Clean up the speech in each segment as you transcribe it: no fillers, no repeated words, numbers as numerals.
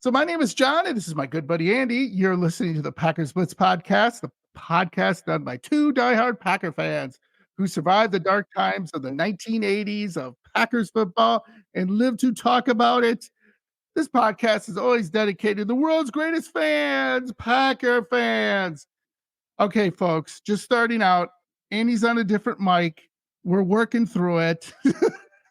So my name is John, and this is my good buddy Andy. You're listening to the Packers Blitz podcast, the podcast done by two diehard Packer fans who survived the dark times of the 1980s of Packers football and live to talk about it. This podcast is always dedicated to the world's greatest fans, Packer fans. Okay, folks, just starting out. Andy's on a different mic. We're working through it.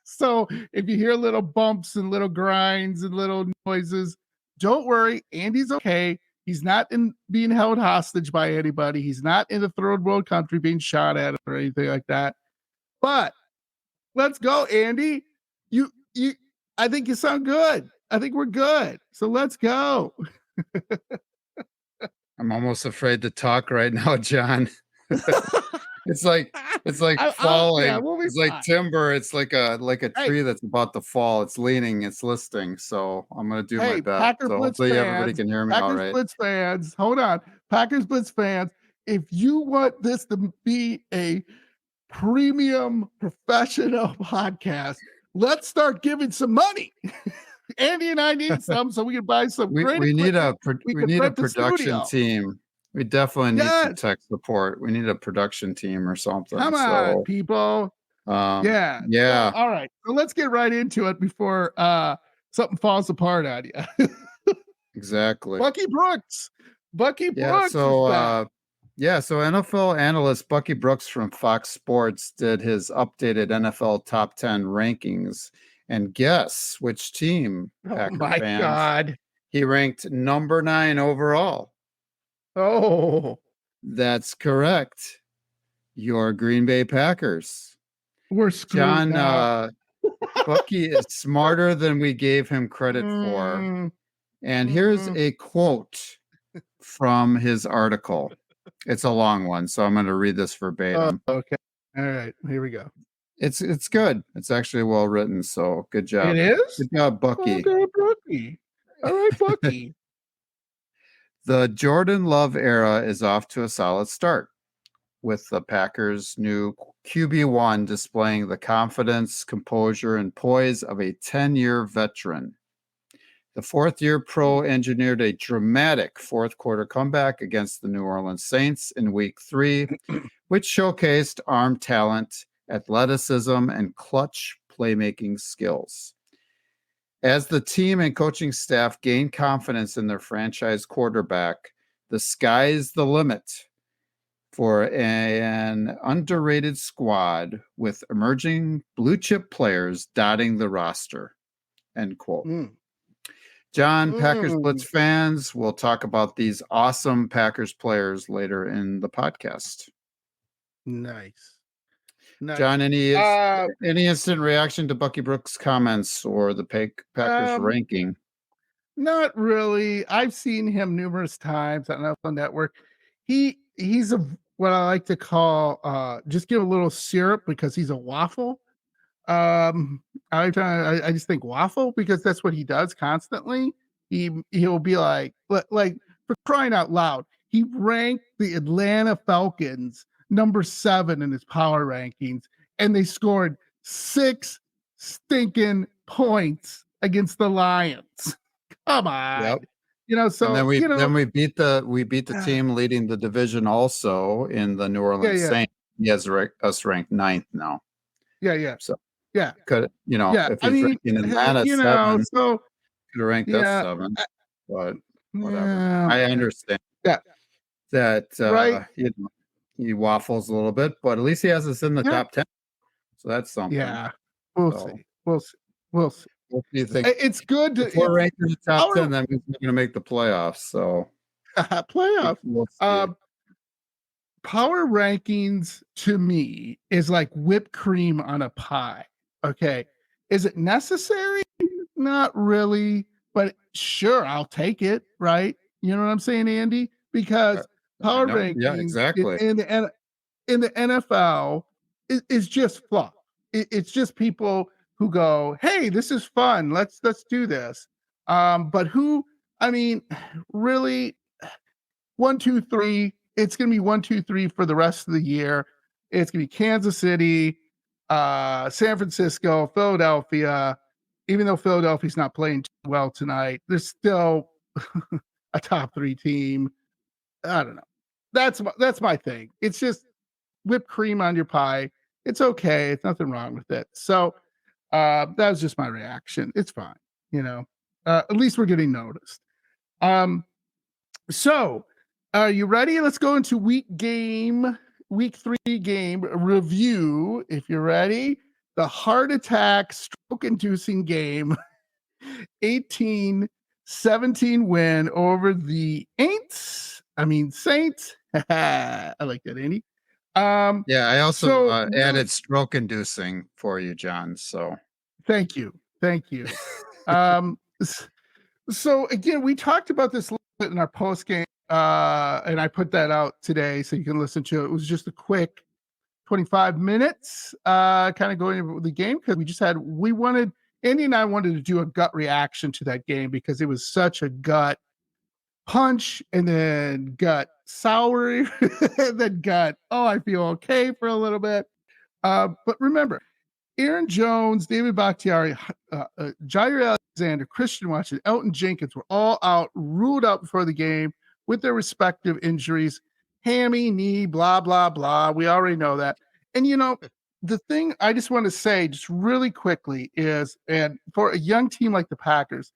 So if you hear little bumps and little grinds and little noises, don't worry. Andy's okay. He's not being held hostage by anybody. He's not in a third world country being shot at or anything like that. But let's go, Andy. I think you sound good. I think we're good. So let's go. I'm almost afraid to talk right now, John. It's like falling. It's like timber. It's like a tree that's about to fall. It's leaning. It's listing. So I'm gonna do my best. Packer so Blitz hopefully fans, everybody can hear me Packers all right. Blitz fans, hold on. Packers Blitz fans, if you want this to be a premium professional podcast, let's start giving some money. Andy and I need some so we can buy some great we need equipment. we need a production team. We definitely need some tech support. We need a production team or something. Come on, people. Yeah. So, all right. So let's get right into it before something falls apart on you. Exactly. Bucky Brooks. So NFL analyst Bucky Brooks from Fox Sports did his updated NFL top 10 rankings. And guess which team, Packer fans, God. He ranked number 9 overall. Oh, that's correct. Your Green Bay Packers. We're screwed. John, Bucky is smarter than we gave him credit for. And here's a quote from his article. It's a long one, so I'm going to read this verbatim. Okay. All right. Here we go. It's good. It's actually well written, so good job. It is? Good job, Bucky. Okay, Bucky. All right, Bucky. The Jordan Love era is off to a solid start, with the Packers' new QB1 displaying the confidence, composure, and poise of a 10-year veteran. The fourth-year pro engineered a dramatic fourth-quarter comeback against the New Orleans Saints in Week 3, which showcased arm talent, athleticism, and clutch playmaking skills. As the team and coaching staff gain confidence in their franchise quarterback, the sky's the limit for an underrated squad with emerging blue-chip players dotting the roster. End quote. John, Packers Blitz fans, we'll talk about these awesome Packers players later in the podcast. Nice. John, any instant reaction to Bucky Brooks' comments or the Packers ranking? Not really. I've seen him numerous times on NFL Network. He's what I like to call just give a little syrup because he's a waffle. I just think waffle because that's what he does constantly. He'll be like for crying out loud, he ranked the Atlanta Falcons number 7 in his power rankings, and they scored 6 stinking points against the Lions. Come on. Yep. So and then we beat the team leading the division also in the New Orleans Saints. He has us ranked 9th now. Yeah. So could if he's ranking Atlanta 7, so could have ranked us 7. But whatever. I understand. That right. He waffles a little bit, but at least he has us in the top 10. So that's something. Yeah. We'll see. What do you think? It's good to we're ranked in the top 10, that means we're going to make the playoffs. So playoffs. Power rankings to me is like whipped cream on a pie. Okay. Is it necessary? Not really, but sure, I'll take it. Right. You know what I'm saying, Andy? Because power rankings exactly. in the NFL is just fluff. It's just people who go, hey, this is fun. Let's do this. But really 1, 2, 3, it's going to be 1, 2, 3 for the rest of the year. It's going to be Kansas City, San Francisco, Philadelphia, even though Philadelphia's not playing too well tonight, they're still a top 3 team. I don't know. That's my thing. It's just whipped cream on your pie. It's okay. It's nothing wrong with it. So that was just my reaction. It's fine. At least we're getting noticed. So are you ready? Let's go into week 3 game review. If you're ready, the heart attack, stroke inducing game, 18-17 win over the Saints. I like that, Andy. Yeah, I also added stroke inducing for you, John. So thank you. So again, we talked about this a little bit in our post game, and I put that out today so you can listen to it. It was just a quick 25 minutes, kind of going over the game because Andy and I wanted to do a gut reaction to that game because it was such a gut punch and then gut sour, and then gut, I feel okay for a little bit. But remember, Aaron Jones, David Bakhtiari, Jair Alexander, Christian Watson, Elton Jenkins were all out, ruled out before the game with their respective injuries, hammy, knee, blah, blah, blah. We already know that. And, the thing I just want to say just really quickly is, and for a young team like the Packers,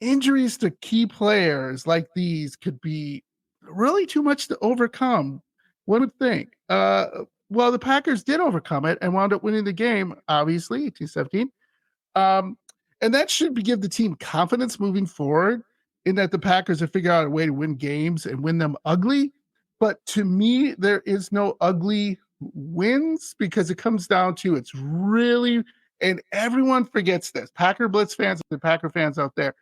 injuries to key players like these could be really too much to overcome. One would think. Well, the Packers did overcome it and wound up winning the game, obviously, 18-17. And that should give the team confidence moving forward in that the Packers have figured out a way to win games and win them ugly. But to me, there is no ugly wins because it comes down to it's really, and everyone forgets this. Packer Blitz fans, the Packer fans out there,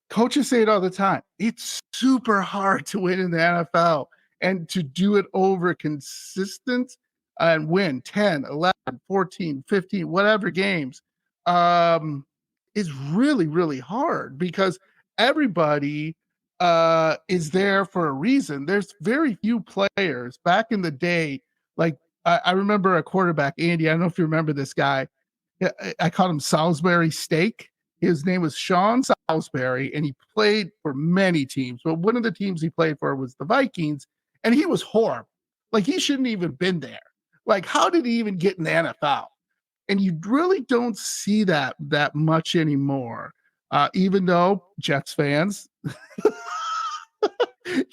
coaches say it all the time. It's super hard to win in the NFL and to do it over consistent and win 10, 11, 14, 15, whatever games is really, really hard because everybody is there for a reason. There's very few players back in the day. Like I remember a quarterback, Andy. I don't know if you remember this guy. I called him Salisbury Steak. His name was Sean Salisbury, and he played for many teams. But one of the teams he played for was the Vikings, and he was horrible. Like, he shouldn't even been there. Like, how did he even get in the NFL? And you really don't see that much anymore, even though Jets fans,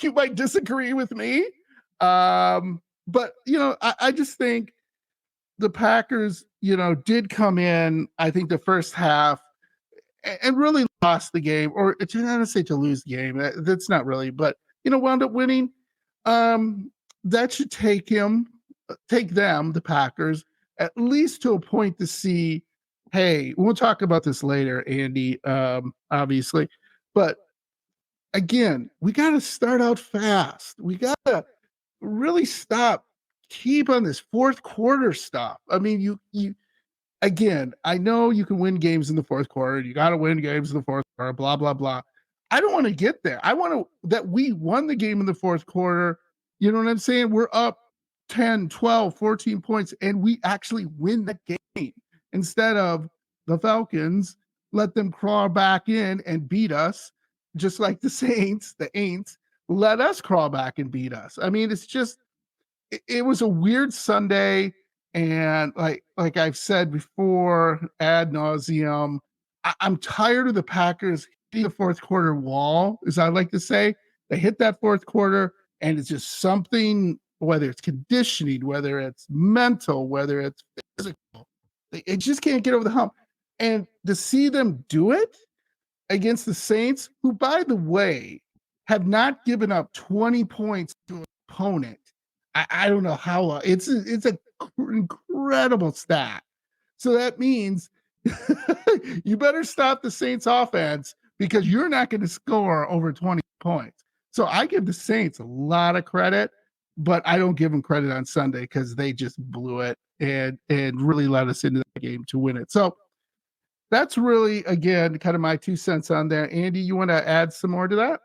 you might disagree with me. But, I just think the Packers, did come in, I think, the first half and really lost the game, or it's not to say to lose the game. That's not really, but wound up winning. That should take them, the Packers, at least to a point to see. Hey, we'll talk about this later, Andy. Obviously, but again, we got to start out fast. We got to really keep on this fourth quarter stuff. I mean, you. Again, I know you can win games in the fourth quarter. You got to win games in the fourth quarter, blah, blah, blah. I don't want to get there. I want that we won the game in the fourth quarter. You know what I'm saying? We're up 10, 12, 14 points, and we actually win the game instead of the Falcons let them crawl back in and beat us, just like the Saints, the Aints, let us crawl back and beat us. I mean, it's just, it was a weird Sunday. And like I've said before, ad nauseum, I'm tired of the Packers hitting the fourth quarter wall, as I like to say. They hit that fourth quarter, and it's just something, whether it's conditioning, whether it's mental, whether it's physical, they just can't get over the hump. And to see them do it against the Saints, who, by the way, have not given up 20 points to an opponent. I don't know how it's an incredible stat. So that means you better stop the Saints offense because you're not going to score over 20 points. So I give the Saints a lot of credit, but I don't give them credit on Sunday because they just blew it and really let us into the game to win it. So that's really, again, kind of my 2 cents on there. Andy, you want to add some more to that?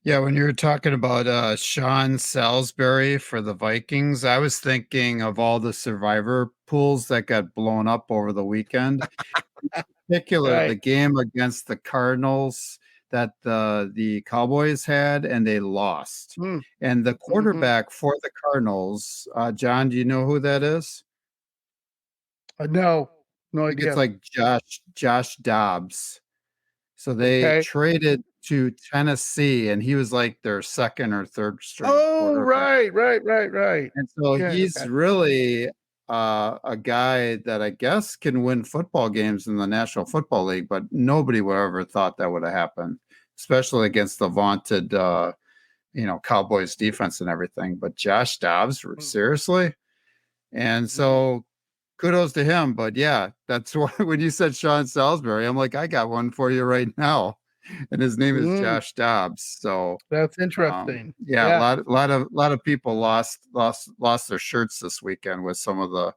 Yeah, when you were talking about Sean Salisbury for the Vikings, I was thinking of all the survivor pools that got blown up over the weekend. particular, the Right. game against the Cardinals that the Cowboys had, and they lost. Mm, And the mhm. quarterback for the Cardinals, John, do you know who that is? No, no I think it's idea. like Josh Dobbs. So they Okay. traded to Tennessee, and he was like their second or third string Oh, quarterback. right, right, right, right. And so Yeah, he's really a guy that I guess can win football games in the National Football League, but nobody would ever thought that would have happened, especially against the vaunted, Cowboys defense and everything. But Josh Dobbs, mm, seriously? And mhm, so kudos to him. But yeah, that's why when you said Sean Salisbury, I'm like, I got one for you right now. And his name is mm. Josh Dobbs. So That's interesting. yeah, Yeah. lot of people lost their shirts this weekend with some of the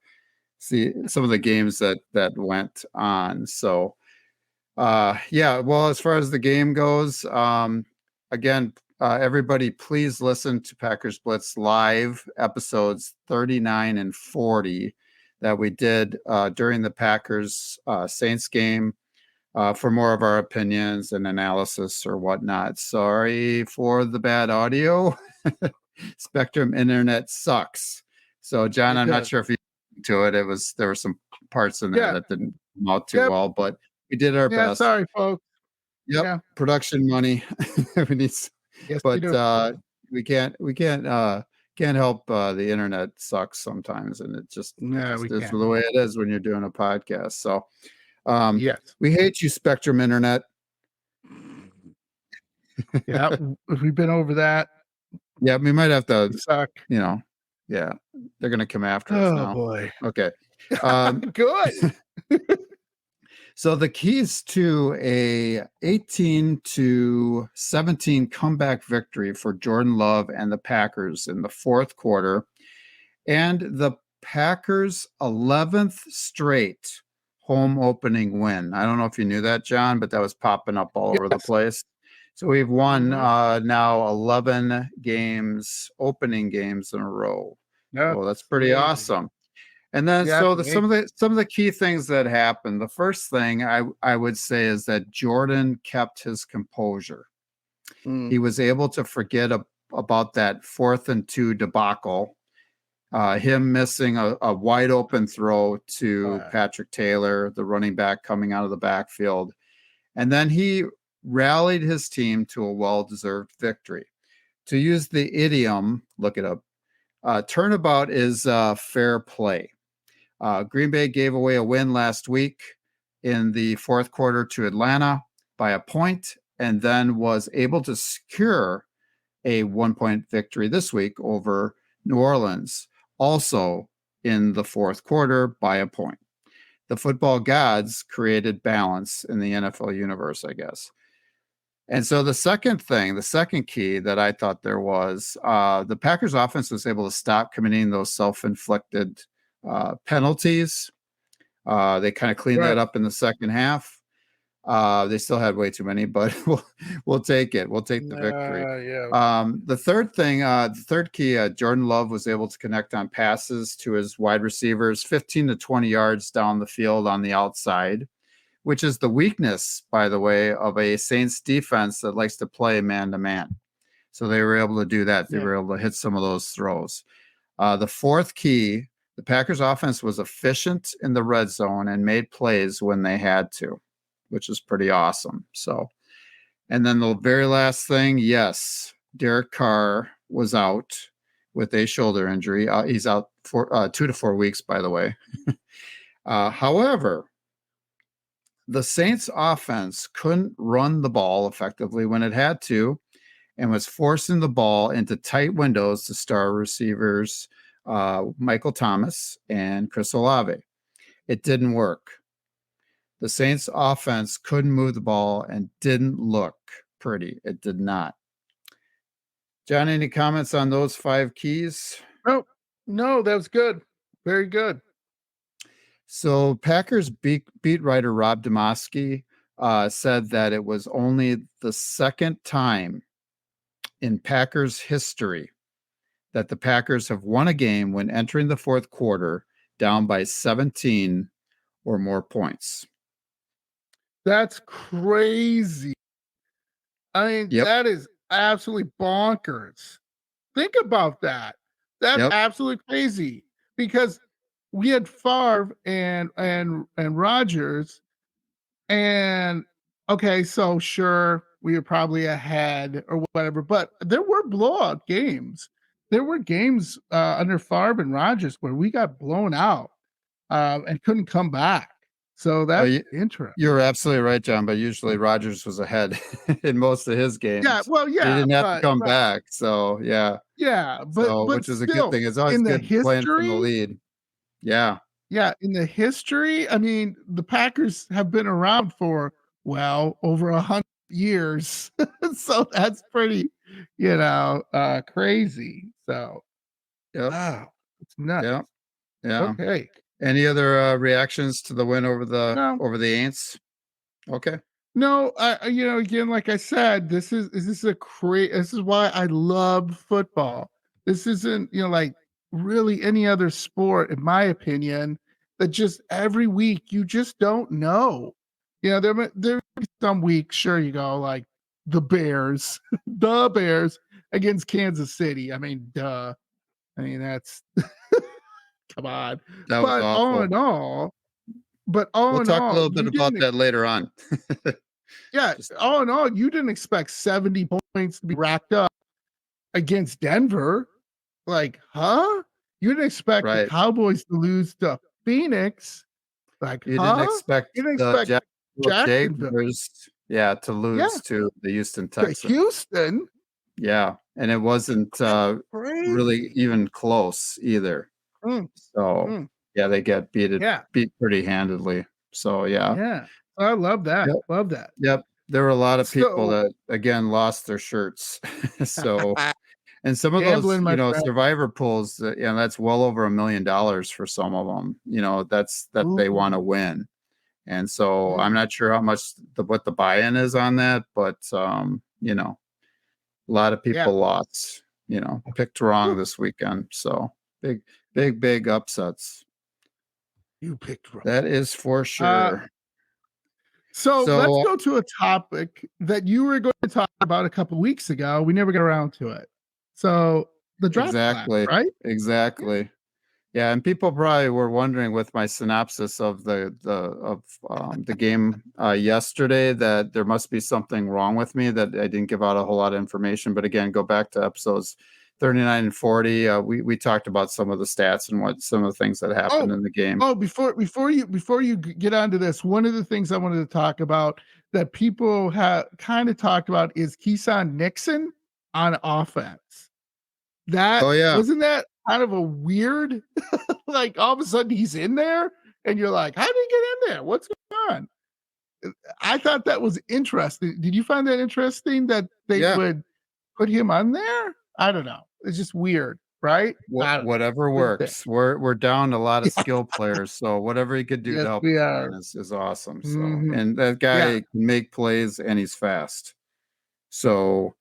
games that went on. So yeah, well, as far as the game goes, again, everybody, please listen to Packers Blitz live episodes 39 and 40 that we did during the Packers Saints game for more of our opinions and analysis or whatnot. Sorry for the bad audio. Spectrum Internet sucks. So, John, It I'm not does. sure if you to it. There were some parts in there Yeah. that didn't come out too Yep. well, but we did our Yeah, best. sorry, folks. Yep, Yeah. production money. we need, Yes, we but do. we can't help the internet sucks sometimes, and No, just we is can't. the way it is when you're doing a podcast. So um, Yes. we hate you, Spectrum Internet. Yeah, we've been over that. Yeah, we might have You to, suck. you know, yeah, they're gonna come after us Oh, now. boy. Okay. Um, Good. so the keys to a 18-17 comeback victory for Jordan Love and the Packers in the fourth quarter, and the Packers' 11th straight home opening win. I don't know if you knew that, John, but that was popping up all over the Yes. place. So we've won Mhm. now 11 games, opening games in a row. So that's That's pretty amazing. awesome. And then Yeah, so it's the amazing. some of the key things that happened. The first thing I would say is that Jordan kept his composure. Mm. He was able to forget about that 4th and 2 debacle, him missing a wide open throw Oh, to yeah. Patrick Taylor, the running back coming out of the backfield. And then he rallied his team to a well deserved victory. To use the idiom, look it up, turnabout is fair play. Green Bay gave away a win last week in the fourth quarter to Atlanta by a point, and then was able to secure a 1 point victory this week over New Orleans, also in the fourth quarter by a point. The football gods created balance in the NFL universe, I guess. And so the second key that I thought there was, the Packers offense was able to stop committing those self-inflicted penalties. They kind of cleaned that Right. up in the second half. They still had way too many, but we'll take it. We'll take the victory. Yeah. The third key, Jordan Love was able to connect on passes to his wide receivers, 15 to 20 yards down the field on the outside, which is the weakness, by the way, of a Saints defense that likes to play man to man. So they were able to do that. They Yeah. were able to hit some of those throws. The fourth key, the Packers offense was efficient in the red zone and made plays when they had to, which is pretty awesome. So, and then the very last thing, yes, Derek Carr was out with a shoulder injury. He's out for 2 to 4 weeks, by the way. However, the Saints offense couldn't run the ball effectively when it had to, and was forcing the ball into tight windows to star receivers Michael Thomas and Chris Olave. It didn't work. The Saints offense couldn't move the ball and didn't look pretty. It did not. John, any comments on those 5 keys? Oh, no, that was good. Very good. So Packers beat writer Rob Demoski said that it was only the second time in Packers history that the Packers have won a game when entering the fourth quarter down by 17 or more points. That's crazy. I mean, Yep. that is absolutely bonkers. Think about that. That's Yep. absolutely crazy because we had Favre and Rodgers, and okay, so sure, we were probably ahead or whatever, but there were blowout games. There were games under Favre and Rodgers where we got blown out and couldn't come back. So Oh, that's interesting. you're absolutely right, John. But usually Rogers was ahead in most of his Yeah, games. well, He yeah, didn't have to but come right. back. So yeah. Yeah, So but which is a good still, thing. It's always in the good playing from the history lead. Yeah. yeah, in the history, I mean, the Packers have been around for, well, over 100 years. So that's pretty, crazy. So, Yep. wow, it's nuts. Yeah. Yeah. Okay. Any other reactions to the win No, over the Aints? Okay. no, again, like I said, this is why I love football. This isn't, like really any other sport, in my opinion, that just every week you just don't know. There may be some weeks, sure you go like the Bears, the Bears against Kansas City. I mean, duh. I mean, that's come on. That was But all awful. in all, We'll talk a little bit you about didn't that later on. Yeah, Just all in all, you didn't expect 70 points to be racked up against Denver. Like, huh? You didn't expect the right. Cowboys to lose to Phoenix. Like, You didn't huh? expect You didn't the expect Jacksonville Jacksonville. Jaguars, yeah, to Yeah, lose to the Houston to Texans. Houston. Yeah, and it wasn't really Crazy. even close either. Mm, So mm. yeah, they get Yeah, beat pretty handedly. So yeah. yeah. I love that. Yep. Love that. Yep. There were a lot of people So, that again lost their shirts. So and some of those, gambling, my friend. survivor pools, that's well over $1 million for some of them. That's that they want to Ooh, win. And so I'm mm, not sure how much what the buy-in is on that, but a lot of yeah. people lost, picked wrong Whew, this weekend. So big, big, big upsets. you picked wrong. That is for Uh, sure. So let's So go to a topic that you were going to talk about a couple weeks ago. We never got around to it. So the draft class, exactly, right? Yeah. exactly. Yeah, and people probably were wondering with my synopsis of the game yesterday that there must be something wrong with me that I didn't give out a whole lot of information. But again, go back to episodes 39 and 40. We talked about some of the stats and what some of the things that happened Oh, in the game. oh, before you get onto this, one of the things I wanted to talk about that people have kind of talked about is Keyshawn Nixon on offense. That Oh yeah, wasn't that kind of a weird, like all of a sudden he's in there, and you're like, how did he get in there? What's going on? I thought that was interesting. Did you find that interesting that they yeah. would put him on there? I don't know. It's just weird, right? I don't know. Whatever What do you think? works. We're down a lot of skill players, so whatever he could do to Yes, help we us are. win is awesome. So, Mhm. and that Yeah, guy can make plays and he's fast. So,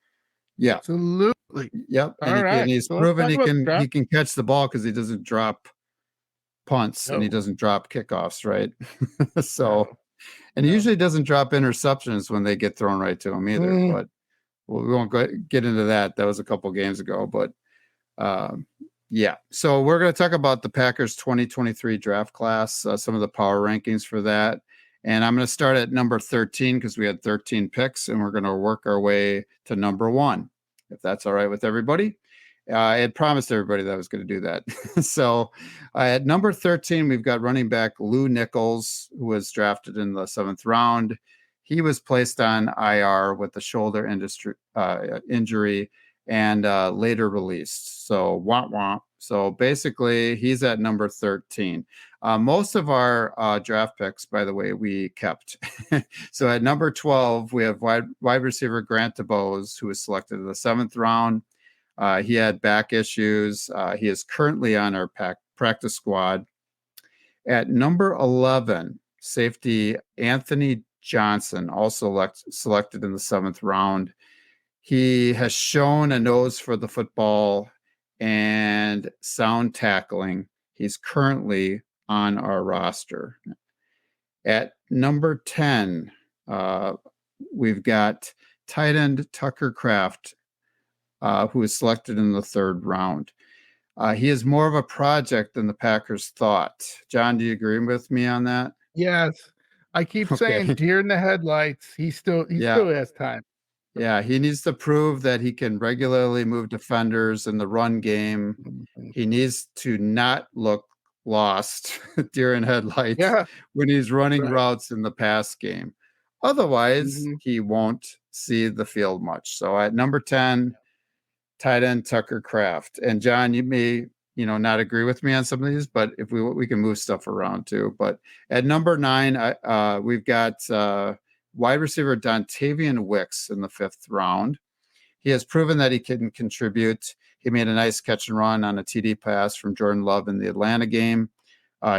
yeah, absolutely. yep. And All right. he's So let's proven talk about the he draft. can catch the ball because he doesn't drop punts and he No, doesn't drop kickoffs, right? So, no, and he no. usually doesn't drop interceptions when they get thrown right to him either. Mm, But we won't get into that. That was a couple games ago, but um, yeah. So we're going to talk about the Packers 2023 draft class, some of the power rankings for that. And I'm going to start at number 13 because we had 13 picks, and we're going to work our way to number 1, if that's all right with everybody. I had promised everybody that I was going to do that. So at number 13, we've got running back Lou Nichols, who was drafted in the 7th round. He was placed on IR with a shoulder injury and later released. So womp womp. So basically, he's at number 13. Most of our draft picks, by the way, we kept. So at number 12, we have wide receiver Grant DeBose, who was selected in the 7th round. He had back issues. He is currently on our practice squad. At number 11, safety Anthony Johnson, also selected in the 7th round. He has shown a nose for the football and sound tackling. He's currently on our roster. At number 10, Uh, we've got tight end Tucker Kraft, who was selected in the 3rd round. He is more of a project than the Packers thought. John, do you agree with me on that? Yes. I keep saying Okay. deer in the headlights. He still Yeah. has time. Yeah. He needs to prove that he can regularly move defenders in the run game. Mhm. He needs to not look lost, deer in headlights, Yeah, when he's that's running right. routes in the pass game. Otherwise, Mhm. he won't see the field much. So at number 10, tight end Tucker Kraft. And John, you may, not agree with me on some of these, but if we can move stuff around too. But at number 9, we've got wide receiver Dontavian Wicks in the 5th round. He has proven that he can contribute. He made a nice catch and run on a TD pass from Jordan Love in the Atlanta game.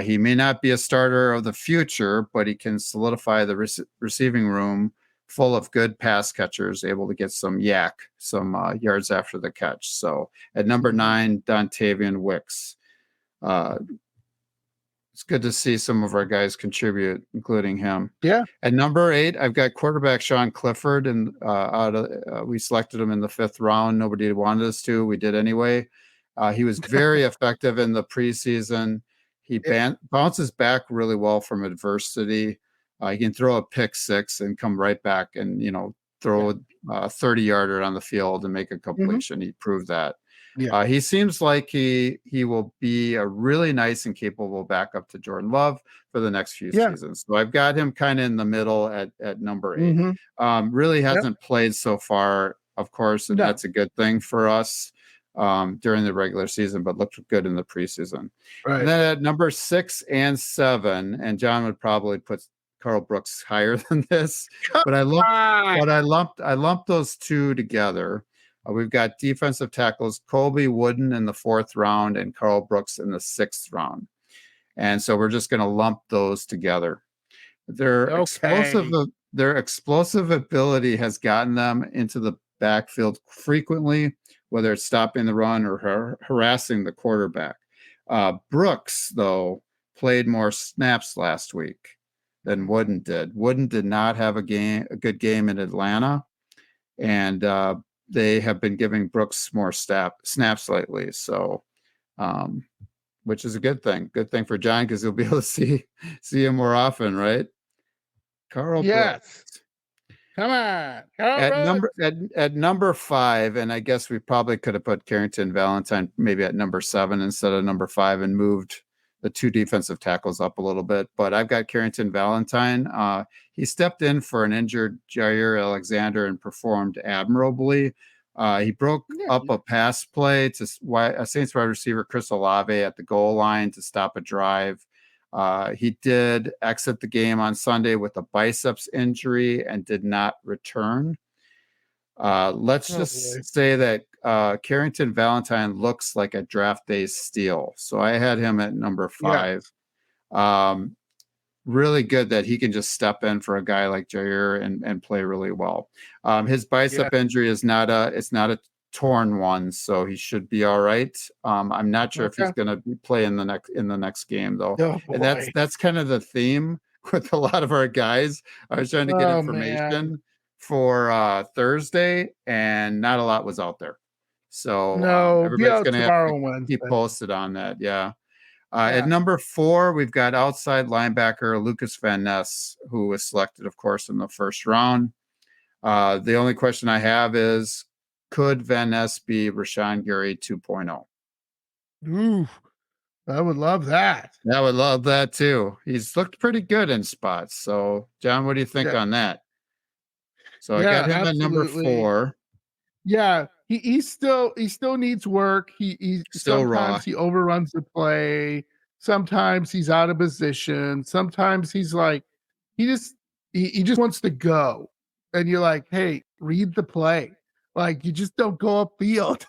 He may not be a starter of the future, but he can solidify the receiving room full of good pass catchers, able to get some yards after the catch. So at number Mhm. 9, Dontavian Wicks. Uh, it's good to see some of our guys contribute, including him. Yeah. At number 8, I've got quarterback Sean Clifford, and we selected him in the 5th round. Nobody wanted us to. We did anyway. He was very effective in the preseason. He Yeah. bounces back really well from adversity. He can throw a pick 6 and come right back and Yeah. throw a 30-yarder on the field and make a Mhm. completion. He proved that. Yeah. He seems like he will be a really nice and capable backup to Jordan Love for the next few Yeah. seasons. So I've got him kind of in the middle at number 8. Mhm. Really Yep. hasn't played so far, of course, and No. that's a good thing for us during the regular season, but looked good in the preseason. And Right. then at number 6 and 7, and John would probably put Carl Brooks higher than this, Come but I lumped on. I lumped those two together. We've got defensive tackles Colby Wooden in the 4th round and Carl Brooks in the 6th round. And so we're just going to lump those together. Their explosive Okay. their explosive ability has gotten them into the backfield frequently, whether it's stopping the run or harassing the quarterback. Brooks, though, played more snaps last week than Wooden did. Wooden did not have a good game in Atlanta, and they have been giving Brooks more snaps lately. So, um, which is a good thing. Good thing for John because he'll be able to see him more often, right? Carl Yes. Brooks Come on. Carl at Brooks. number 5, and I guess we probably could have put Carrington Valentine maybe at number 7 instead of number 5 and moved the 2 defensive tackles up a little bit. But I've got Carrington Valentine. He stepped in for an injured Jair Alexander and performed admirably. He broke Yeah. up a pass play to a Saints wide receiver Chris Olave at the goal line to stop a drive. He did exit the game on Sunday with a biceps injury and did not return. Let's Oh boy. just say that Carrington Valentine looks like a draft day steal. So I had him at number Yeah. 5. Um, really good that he can just step in for a guy like Jair and play really well. His Yeah. bicep injury is not a torn one, so he should be all right. I'm not sure if he's Okay. going to play in the next game though, Oh and that's boy. that's kind of the theme with a lot of our guys. I was trying to get Oh man. information for Thursday, and not a lot was out there. So No, be everybody's out going to have to tomorrow and keep Wednesday. posted on that. Yeah. At Yeah. number 4, we've got outside linebacker Lucas Van Ness, who was selected, of course, in the 1st round. The only question I have is, could Van Ness be Rashawn Gary 2.0? Ooh, I would love that. I would love that too. He's looked pretty good in spots. So, John, what do you think Yeah. on that? So I got Yeah, him at number absolutely. 4, Yeah, he still needs work. He still raw. sometimes he overruns the play, sometimes he's out of position, sometimes he's like he just he just wants to go. And you're like, "Hey, read the play." Like you just don't go upfield.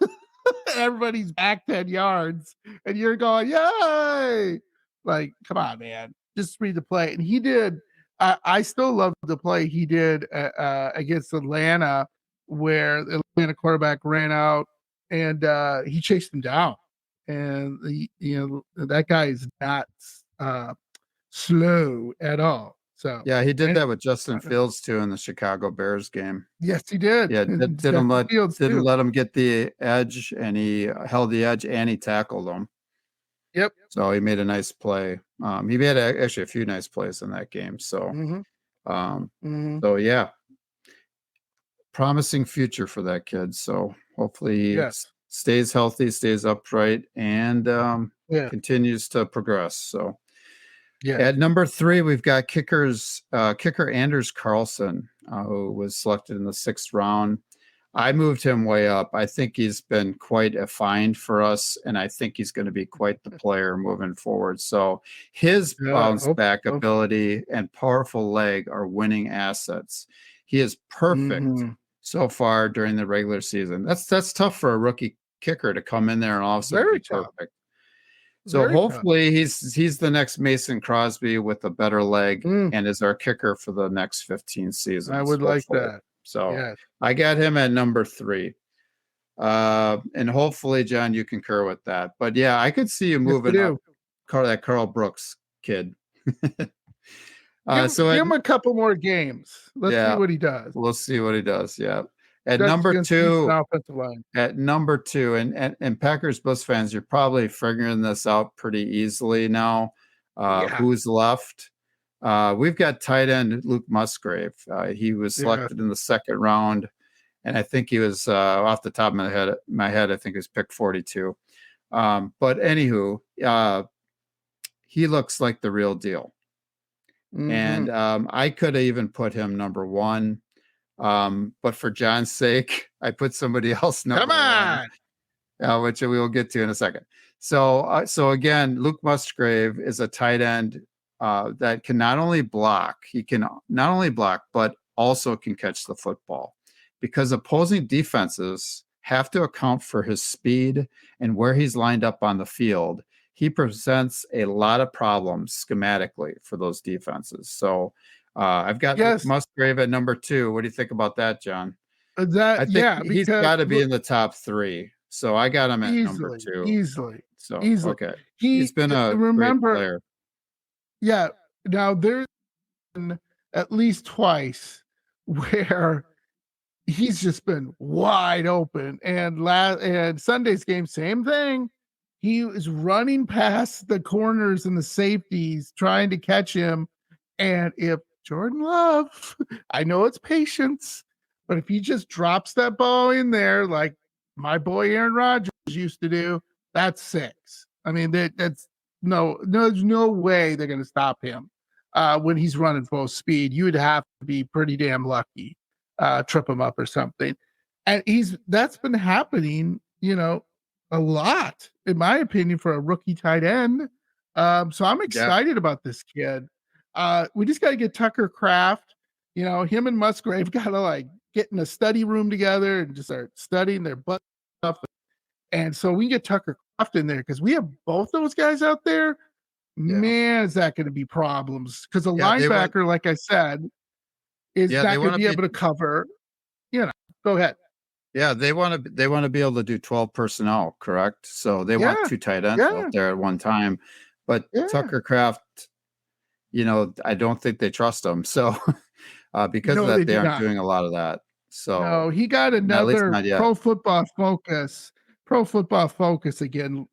Everybody's back 10 yards and you're going, "Yay!" Like, come on, man. Just read the play. And he did I still love the play he did against Atlanta where the Atlanta quarterback ran out and he chased him down. And that guy is not slow at all. So Yeah, he did and that with Justin Fields too in the Chicago Bears game. yes, he did. Yeah, And didn't Justin let Fields didn't too. let him get the edge, and he held the edge and he tackled him. Yep. So he made a nice play. He made actually a few nice plays in that game. So, Mm-hmm. um, Mm-hmm. so yeah, promising future for that kid. So hopefully he Yes. stays healthy, stays upright, and Yeah. continues to progress. So Yes. at number 3, we've got kicker Anders Carlson, who was selected in the 6th round. I moved him way up. I think he's been quite a find for us, and I think he's going to be quite the player moving forward. So his bounce back Hope. ability and powerful leg are winning assets. He is perfect Mm-hmm. so far during the regular season. That's tough for a rookie kicker to come in there and all of a sudden Very be tough. perfect. So Very tough. hopefully he's the next Mason Crosby with a better leg and is our kicker for the next 15 seasons. I would like that. So Yes. I got him at number 3. And hopefully, John, you concur with that. But yeah, I could see you Yes, I moving up do. that Carl Brooks kid. Give him a couple more games. Let's see what he does. We'll see what he does. Yeah. At That's number against 2, offensive line. and Packers Bus fans, you're probably figuring this out pretty easily now. Who's left? We've got tight end Luke Musgrave. He was selected in the 2nd round, and I think he was off the top of my head, I think he was pick 42. But anywho, he looks like the real deal. Mm-hmm. And I could have even put him number 1. But for John's sake, I put somebody else number 1, which we will get to in a second. So again, Luke Musgrave is a tight end that can not only block, but also can catch the football, because opposing defenses have to account for his speed and where he's lined up on the field. He presents a lot of problems schematically for those defenses. So I've got Musgrave at number 2. What do you think about that, John? I think he's got to be in the top 3. So I got him at number 2. Easily. Okay. He's been a great player. Yeah. Now there's been at least twice where he's just been wide open, and Sunday's game, same thing. He was running past the corners and the safeties trying to catch him. And if Jordan Love, I know it's patience, but if he just drops that ball in there like my boy Aaron Rodgers used to do, that's 6. I mean, there's no way they're going to stop him when he's running full speed. You would have to be pretty damn lucky, trip him up or something. And that's been happening, a lot, in my opinion, for a rookie tight end. So I'm excited about this kid. We just got to get Tucker Kraft. Him and Musgrave got to get in a study room together and just start studying their butt stuff. And so we can get Tucker Kraft in there, because we have both those guys out there. Yeah. Man, is that going to be problems? Because a linebacker, like I said, is not going to be able to cover. Go ahead. Yeah, they want to be able to do 12 personnel, correct? So they want 2 tight ends out there at one time. But Tucker Kraft, I don't think they trust him. So because of that, they aren't doing a lot of that. So no, he got another Pro Football Focus again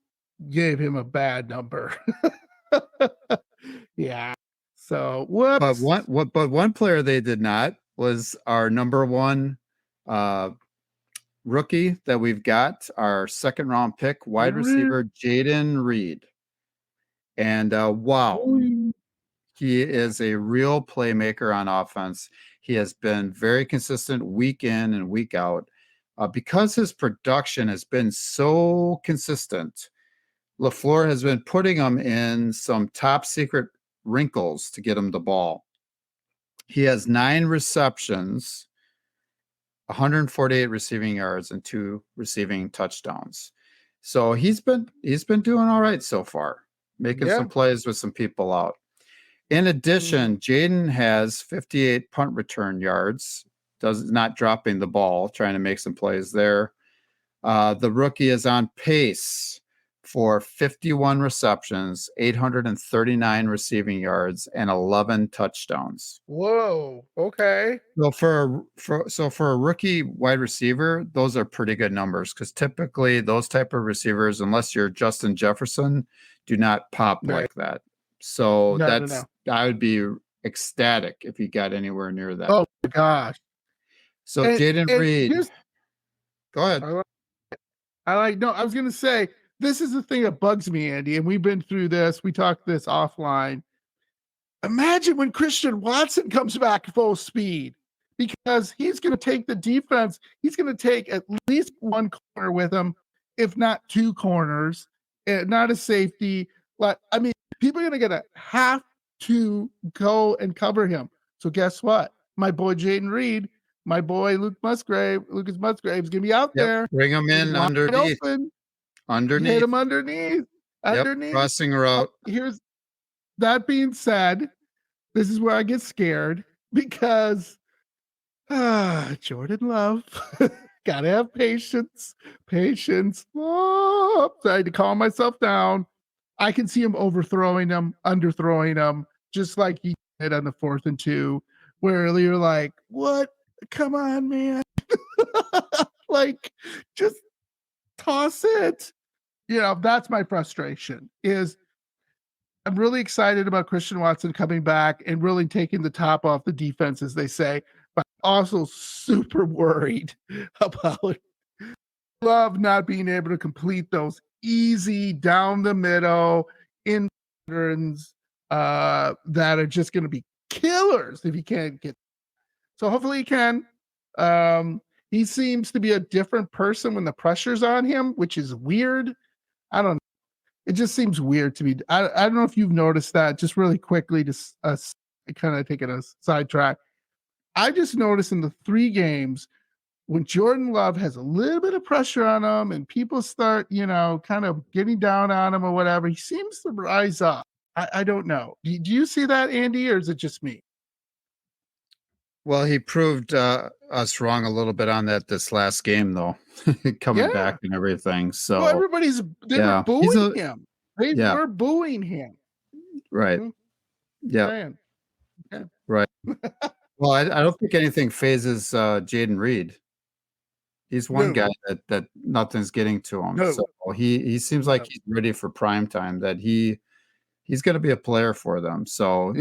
gave him a bad number. Yeah. So whoops. But one player they did not was our number 1 rookie that we've got, our 2nd round pick, wide receiver Jaden Reed. And wow, he is a real playmaker on offense. He has been very consistent week in and week out. Because his production has been so consistent, LaFleur has been putting him in some top secret wrinkles to get him the ball. He has 9 receptions, 148 receiving yards, and 2 receiving touchdowns. So he's been doing all right so far, making some plays with some people out. In addition, Jaden has 58 punt return yards, not dropping the ball, trying to make some plays there. The rookie is on pace for 51 receptions, 839 receiving yards, and 11 touchdowns. Whoa. Okay. So for a rookie wide receiver, those are pretty good numbers because typically those type of receivers, unless you're Justin Jefferson, do not pop Right. like that. So No. I would be ecstatic if he got anywhere near that. Oh my gosh. So And Jaden Reed, go ahead. I was gonna say, this is the thing that bugs me, Andy, and we've been through this. We talked this offline. Imagine when Christian Watson comes back full speed, because he's going to take the defense. He's going to take at least one corner with him, if not two corners, not a safety. Like, I mean, people are going to have to go and cover him. So guess what? My boy Jaden Reed, my boy Lucas Musgrave is going to be out there. Bring him in underneath. Hit him underneath. Crossing route. That being said, this is where I get scared because Jordan Love, gotta have patience. Oh, I had to calm myself down. I can see him overthrowing him, underthrowing him, just like he did on the 4th and 2, where you're like, what? Come on, man. Like, just toss it. That's my frustration is I'm really excited about Christian Watson coming back and really taking the top off the defense, as they say, but also super worried about Love not being able to complete those easy down the middle in patterns that are just going to be killers if he can't get. So hopefully he can. He seems to be a different person when the pressure's on him, which is weird. I don't know. It just seems weird to me. I don't know if you've noticed that. Just really quickly, just kind of taking a sidetrack. I just noticed in the 3 games when Jordan Love has a little bit of pressure on him and people start, kind of getting down on him or whatever, he seems to rise up. I don't know. Do you see that, Andy, or is it just me? Well, he proved us wrong a little bit on that this last game, though, coming back and everything. So well, they were booing him. They were booing him. Right. Yeah. Right. Well, I don't think anything phases Jaden Reed. He's one guy that nothing's getting to him. So he seems like he's ready for prime time. That he's going to be a player for them. So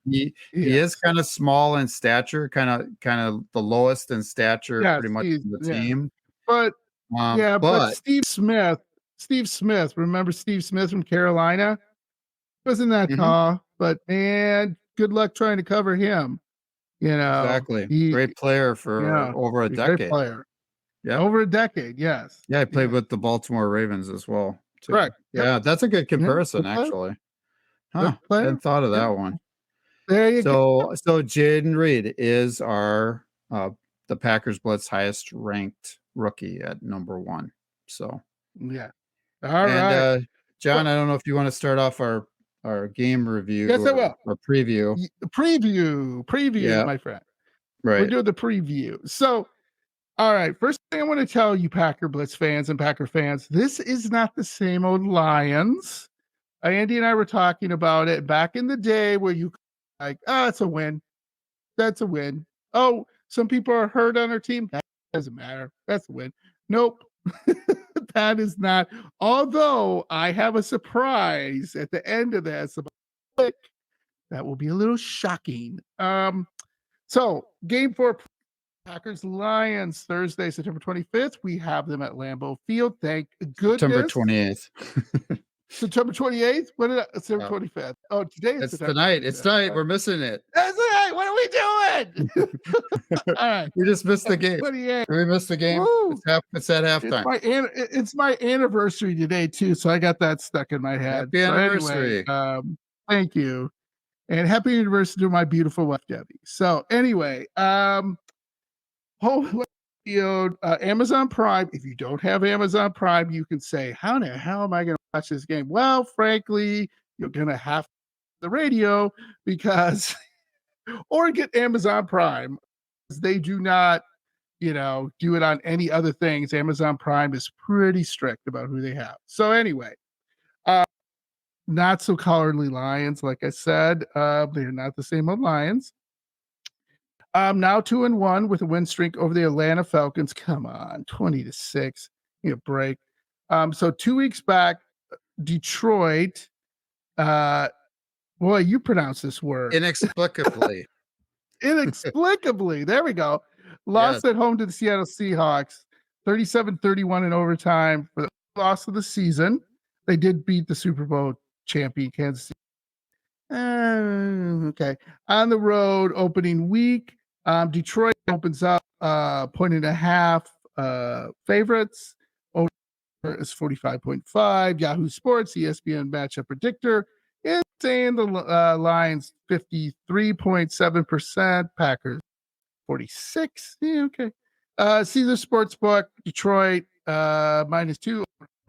he is kind of small in stature, kind of the lowest in stature, pretty much in the team. But but Steve Smith, remember Steve Smith from Carolina? Wasn't that tall, but man, good luck trying to cover him. Exactly. Great player for over a decade. Great player. Yeah, over a decade. Yes. Yeah, he played with the Baltimore Ravens as well. Too. Correct. Yeah, that's a good comparison, actually. Huh? I hadn't thought of that one. There you go. So Jaden Reed is our the Packers Blitz highest ranked rookie at number 1. So yeah. All right. John, I don't know if you want to start off our game review. Yes, I will. Or preview. Preview, my friend. Right. We're doing the preview. So, all right. First thing I want to tell you, Packer Blitz fans and Packer fans, this is not the same old Lions. Andy and I were talking about it back in the day where you like, it's a win. That's a win. Oh, some people are hurt on our team. That doesn't matter. That's a win. Nope. That is not. Although I have a surprise at the end of this. That will be a little shocking. So game 4, Packers Lions, Thursday, September 25th. We have them at Lambeau Field. Thank goodness. September 28th. September 28th? What did September 25th? Oh, today is tonight. It's tonight. We're missing it. That's right. What are we doing? All right. We just missed the game. We missed the game. It's at halftime. It's my anniversary today, too, so I got that stuck in my head. Happy anniversary. Thank you. And happy anniversary to my beautiful wife, Debbie. So anyway, Amazon Prime. If you don't have Amazon Prime, you can say, how the hell am I going to watch this game? Well, frankly, you're going to have the radio because, or get Amazon Prime. They do not, do it on any other things. Amazon Prime is pretty strict about who they have. So anyway, Not so cowardly Lions, like I said. They're not the same old Lions. Now 2-1 with a win streak over the Atlanta Falcons. Come on, 20-6. You break. So 2 weeks back, Detroit. Boy, you pronounce this word Inexplicably. inexplicably. There we go. Yes. Lost at home to the Seattle Seahawks, 37-31 in overtime for the loss of the season. They did beat the Super Bowl champion Kansas City. Okay. On the road, opening week, Detroit opens up 1.5 favorites. Over is 45.5. Yahoo Sports, ESPN matchup predictor is saying the Lions 53.7%, Packers 46. Yeah, okay. Caesar Sportsbook, Detroit -2,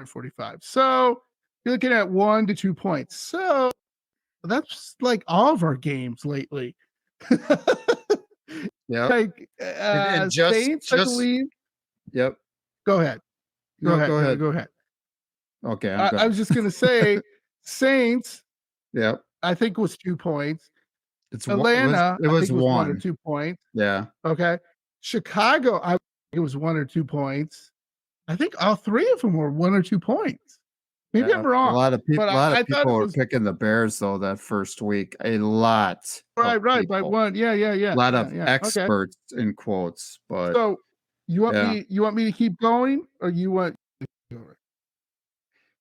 45. So you're looking at 1 to 2 points. So that's like all of our games lately. Yep. Like And Saints, I believe. Yep. Go ahead. No, go ahead. Go ahead. Okay, I was just gonna say Saints, Yep. I think was 2 points. It Atlanta, was I think was 1 or 1. 2 points. Yeah. Okay. Chicago, I think it was 1 or 2 points. I think all 3 of them were 1 or 2 points. Maybe Yeah. I'm wrong. A lot of but I thought people it were was picking the Bears though that first week. A lot. right by People. 1. Yeah. A lot of Okay. experts in quotes, but So you want yeah. me to keep going or you want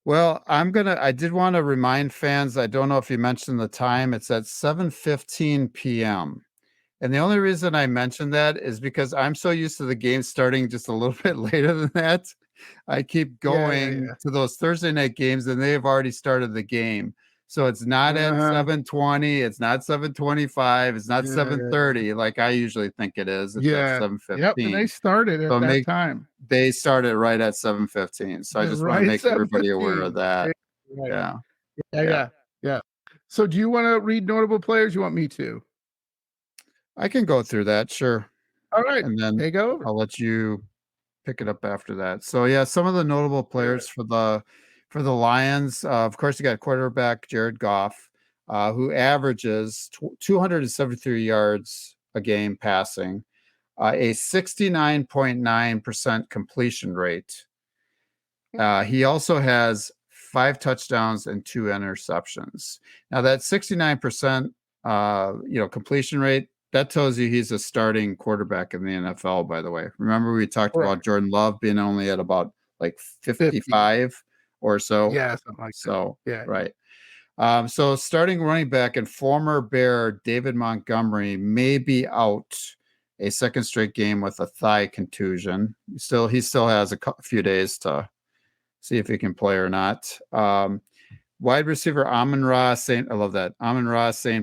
Well, I did want to remind fans, I don't know if you mentioned the time, it's at 7:15 p.m. And the only reason I mentioned that is because I'm so used to the game starting just a little bit later than that. I keep going to those Thursday night games and they've already started the game. So it's not at 7:20, it's not 7:25, it's not 7:30 like I usually think it is. It's at 7:15. Yep, and they started at that time. They started right at 7:15. So I just want to make everybody aware of that. Right. Yeah. Yeah. So do you want to read notable players? You want me to? I can go through that, sure. All right. And then Take over. I'll let you pick it up after that. So yeah, some of the notable players for the Lions. Of course, you got quarterback Jared Goff, who averages 273 yards a game passing, a 69.9% completion rate. He also has 5 touchdowns and 2 interceptions. Now that 69% completion rate, that tells you he's a starting quarterback in the NFL, by the way. Remember we talked about Jordan Love being only at about like 55 or so. Yeah, something like that. Yeah. Right. So starting running back and former Bear David Montgomery may be out a second straight game with a thigh contusion. He still has a few days to see if he can play or not. Wide receiver Amon-Ra St.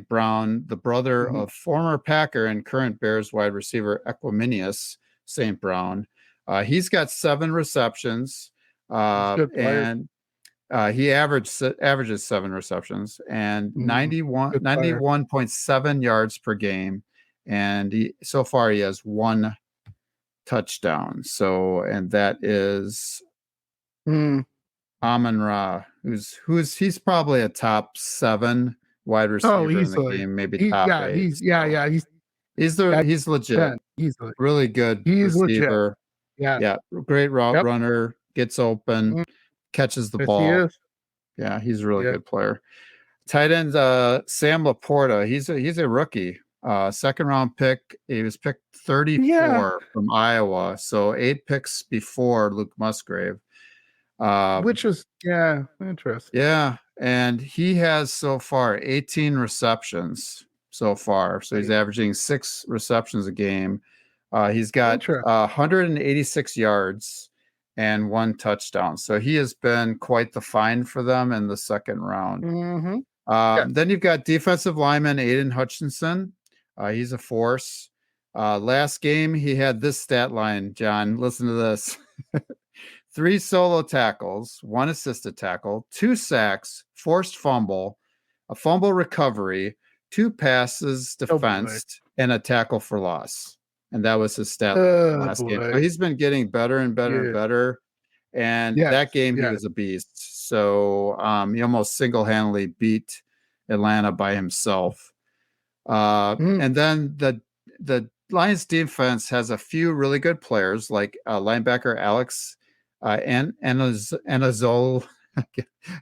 Brown, the brother of former Packer and current Bears wide receiver Equiminius St. Brown. He's got 7 receptions, and he averages 7 receptions and 91.7 yards per game. And so far he has 1 touchdown. So, and that is Amon-Ra, he's probably a top 7 wide receiver in the game, maybe top 8. He's legit. He's really good receiver. Yeah, great route runner, gets open, catches the ball. Yeah, he's a really good player. Tight end Sam Laporta, he's a rookie. Second round pick. He was picked 34 from Iowa, so 8 picks before Luke Musgrave. Which was interesting. Yeah, and he has so far 18 receptions so far. So he's averaging 6 receptions a game. He's got 186 yards and 1 touchdown. So he has been quite the find for them in the second round. Then you've got defensive lineman Aiden Hutchinson. He's a force. Last game he had this stat line, John. Listen to this. 3 solo tackles, 1 assisted tackle, 2 sacks, forced fumble, a fumble recovery, 2 passes defensed, and a tackle for loss. And that was his stat last game. So he's been getting better and better and better. And that game he was a beast. So he almost single-handedly beat Atlanta by himself. And then the Lions defense has a few really good players, like linebacker Alex Anazol.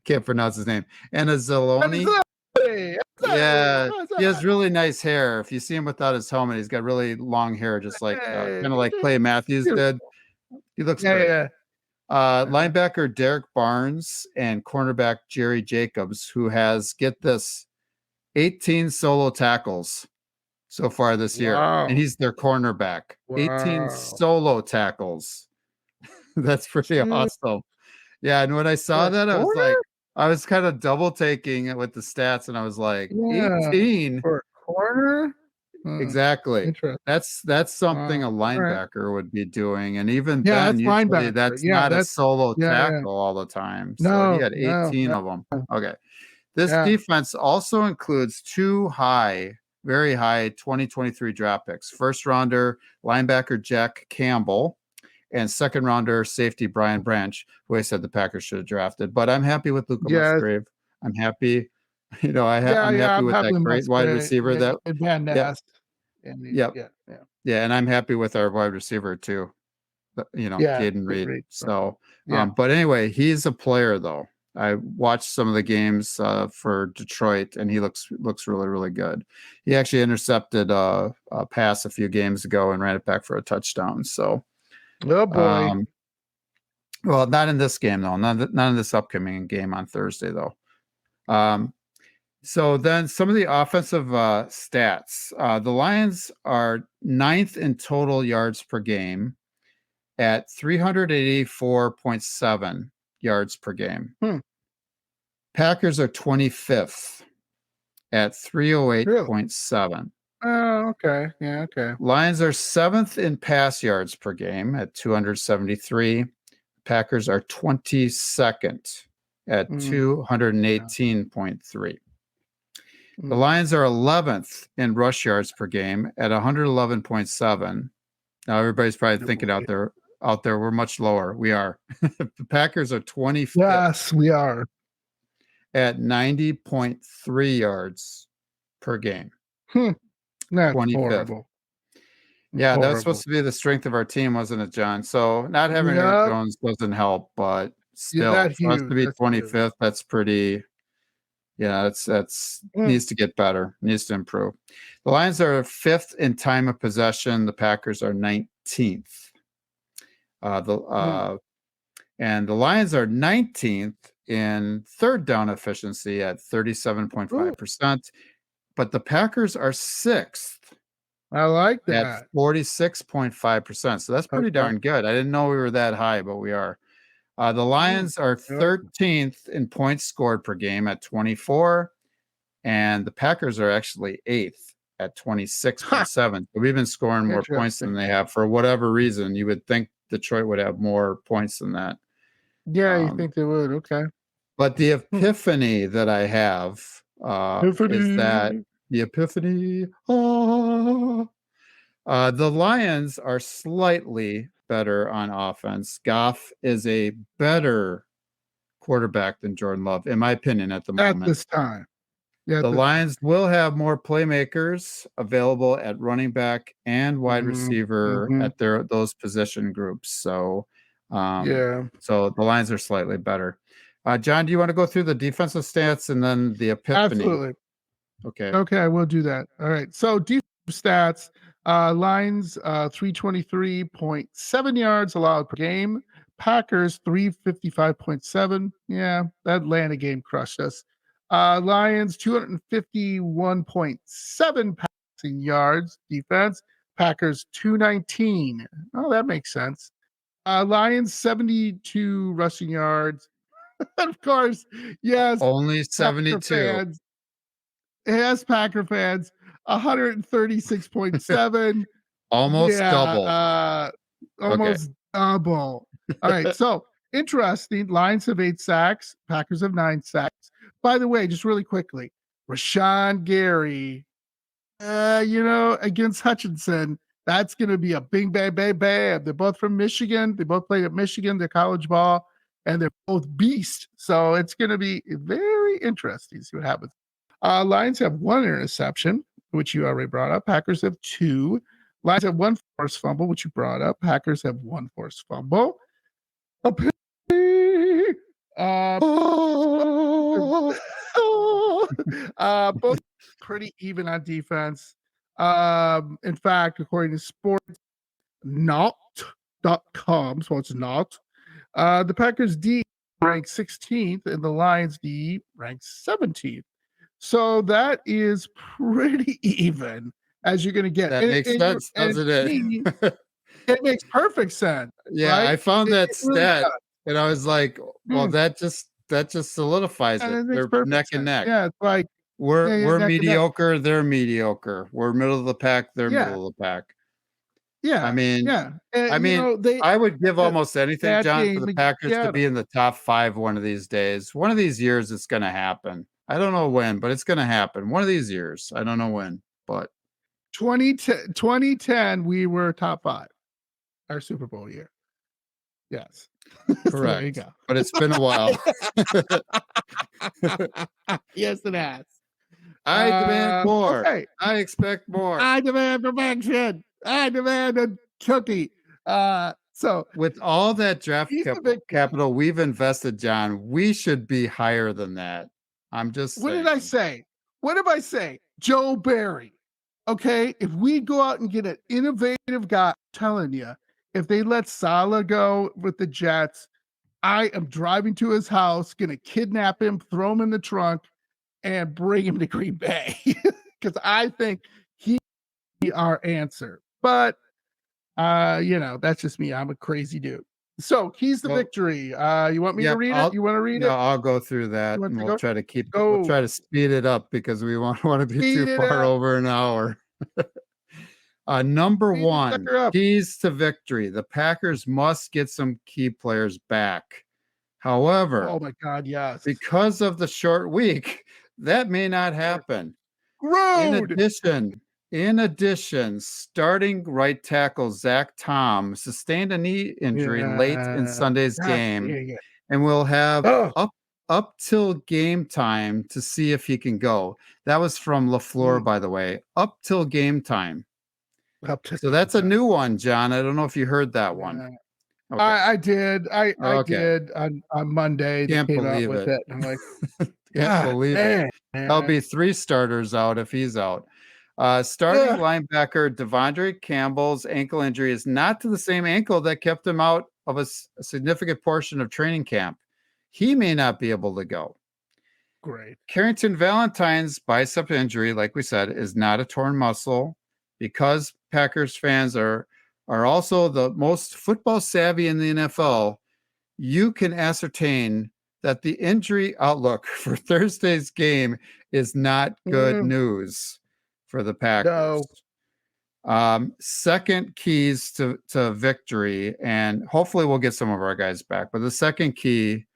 Can't pronounce his name. Anazoloni. Yeah, he has really nice hair. If you see him without his helmet, he's got really long hair, just like kind of like Clay Matthews did. He looks great. Yeah. Linebacker Derek Barnes and cornerback Jerry Jacobs, who has, get this, 18 solo tackles so far this year, and he's their cornerback. 18 solo tackles. That's pretty awesome. Yeah, and when I saw that, I was kind of double taking it with the stats, and I was like, 18 for a corner. Exactly. Interesting. That's something a linebacker would be doing, and even Yeah, then, that's usually linebacker. that's Yeah, not a that's solo yeah. tackle all the time. So he had 18 of them. Okay. This defense also includes two very high 2023 draft picks. First rounder linebacker Jack Campbell and second rounder safety Brian Branch, who I said the Packers should have drafted. But I'm happy with Luka Musgrave. I'm happy. I'm happy with that great wide receiver Van Ness. Yeah, and I'm happy with our wide receiver too. Jaden Reed. So, but anyway, he's a player though. I watched some of the games for Detroit, and he looks really, really good. He actually intercepted a pass a few games ago and ran it back for a touchdown. So, oh boy. Well, not in this game though. Not in this upcoming game on Thursday though. So then some of the offensive stats. The Lions are 9th in total yards per game at 384.7 yards per game. Packers are 25th at 308.7. Oh, okay. Yeah, okay. Lions are 7th in pass yards per game at 273. Packers are 22nd at 218.3. The Lions are 11th in rush yards per game at 111.7. Now everybody's probably thinking out there, we're much lower. We are. The Packers are 25th. Yes, we are. At 90.3 yards per game. That's 25th. horrible. Yeah, that was supposed to be the strength of our team, wasn't it, John? So not having Aaron Jones doesn't help, but still, for us to be 25th, that's pretty. Yeah, that's needs to get better, needs to improve. The Lions are 5th in time of possession. The Packers are 19th. And the Lions are 19th in third down efficiency at 37.5%, but the Packers are 6th. I like that. At 46.5%. So that's pretty darn good. I didn't know we were that high, but we are. The Lions are 13th in points scored per game at 24, and the Packers are actually 8th at 26.7. So we've been scoring more points than they have for whatever reason. You would think Detroit would have more points than that. Yeah, you think they would. Okay. But the epiphany that I have is that the epiphany. The Lions are slightly better on offense. Goff is a better quarterback than Jordan Love, in my opinion, at the moment. At this time. Yeah, the Lions will have more playmakers available at running back and wide receiver at those position groups. So, so the Lions are slightly better. John, do you want to go through the defensive stats and then the epiphany? Absolutely. Okay, I will do that. All right. So defensive stats, Lions 323.7 yards allowed per game. Packers 355.7. Yeah, that Atlanta game crushed us. Lions 251.7 passing yards defense. Packers 219. Oh, that makes sense. Lions 72 rushing yards. Of course, yes. Only 72. Yes, Packer fans, 136.7. Almost double. Almost double. All right. So interesting. Lions have 8 sacks. Packers have 9 sacks. By the way, just really quickly, Rashawn Gary, against Hutchinson, that's going to be a bing, bang, bang, bang. They're both from Michigan. They both played at Michigan, their college ball. and they're both beast. So it's going to be very interesting to see what happens. Lions have 1 interception, which you already brought up. Packers have 2. Lions have 1 forced fumble, which you brought up. Packers have 1 forced fumble. A pick. Uh, both pretty even on defense. In fact, according to sportsnot.com, so it's not, the Packers D ranks 16th and the Lions D ranks 17th. So that is pretty even as you're going to get. That makes sense, doesn't it? It makes perfect sense. Yeah, right? I found that really stat, does. and I was like, well, that just solidifies And it. it makes They're perfect neck and sense. neck. Yeah, it's like We're neck and neck. mediocre, they're mediocre. We're middle of the pack, they're Yeah, middle of the pack. yeah, I mean, yeah. And I would give almost anything, that John, for game the against Packers to be Seattle. in the top 5 one of these days. One of these years, it's going to happen. I don't know when, but it's going to happen. One of these years. I don't know when, but 2010, we were top 5 our Super Bowl year. Yes. So there you correct. go. But it's been a while. Yes, it has. I demand more. Okay. I expect more. I demand perfection. I demand a cookie. So With all that draft he's the big capital we've invested, John, we should be higher than that. I'm just What saying. did I say? What did I say? Joe Barry. Okay, if we go out and get an innovative guy, I'm telling you, if they let Salah go with the Jets, I am driving to his house, gonna kidnap him, throw him in the trunk, and bring him to Green Bay because I think he our answer. But that's just me. I'm a crazy dude. So keys to victory. You want me to read it? You want to read it? I'll go through that, and we'll try to we'll try to speed it up because we won't want to be too far over an hour. Number 1, keys to victory. The Packers must get some key players back. However, oh my God, yes. Because of the short week, that may not happen. In addition, starting right tackle Zach Tom sustained a knee injury late in Sunday's game, and we'll have up till game time to see if he can go. That was from LaFleur, by the way. Up till game time. So that's a new one, John. I don't know if you heard that one. Okay. I did. I did on Monday. Can't believe with it. I'm like, can't believe it. There'll be 3 starters out if he's out. Starting linebacker Devondre Campbell's ankle injury is not to the same ankle that kept him out of a significant portion of training camp. He may not be able to go. Great. Carrington Valentine's bicep injury, like we said, is not a torn muscle. Because Packers fans are also the most football savvy in the NFL, you can ascertain that the injury outlook for Thursday's game is not good news for the Packers. No. Second keys to victory, and hopefully we'll get some of our guys back. But the second key,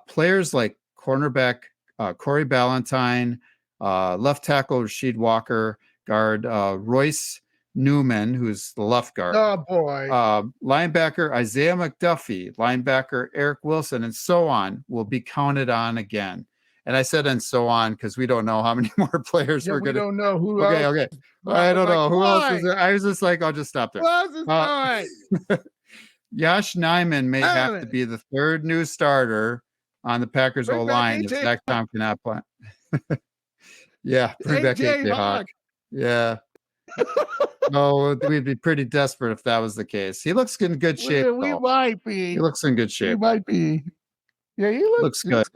players like cornerback Corey Ballantyne, left tackle Rasheed Walker, guard Royce Newman, who's the left guard. Oh boy. Linebacker Isaiah McDuffie, linebacker Eric Wilson, and so on will be counted on again. And I said and so on because we don't know how many more players we're going to. We don't know who. Okay. I don't know who else is there. I was just like, I'll just stop there. Who else is Yash Nyman may have to be the 3rd new starter on the Packers O-line if Zach Tom cannot play. Yeah, bring back AJ Hawk. Yeah. No, we'd be pretty desperate if that was the case. He looks in good shape. We might be. He looks in good shape. He might be. Yeah, he looks good.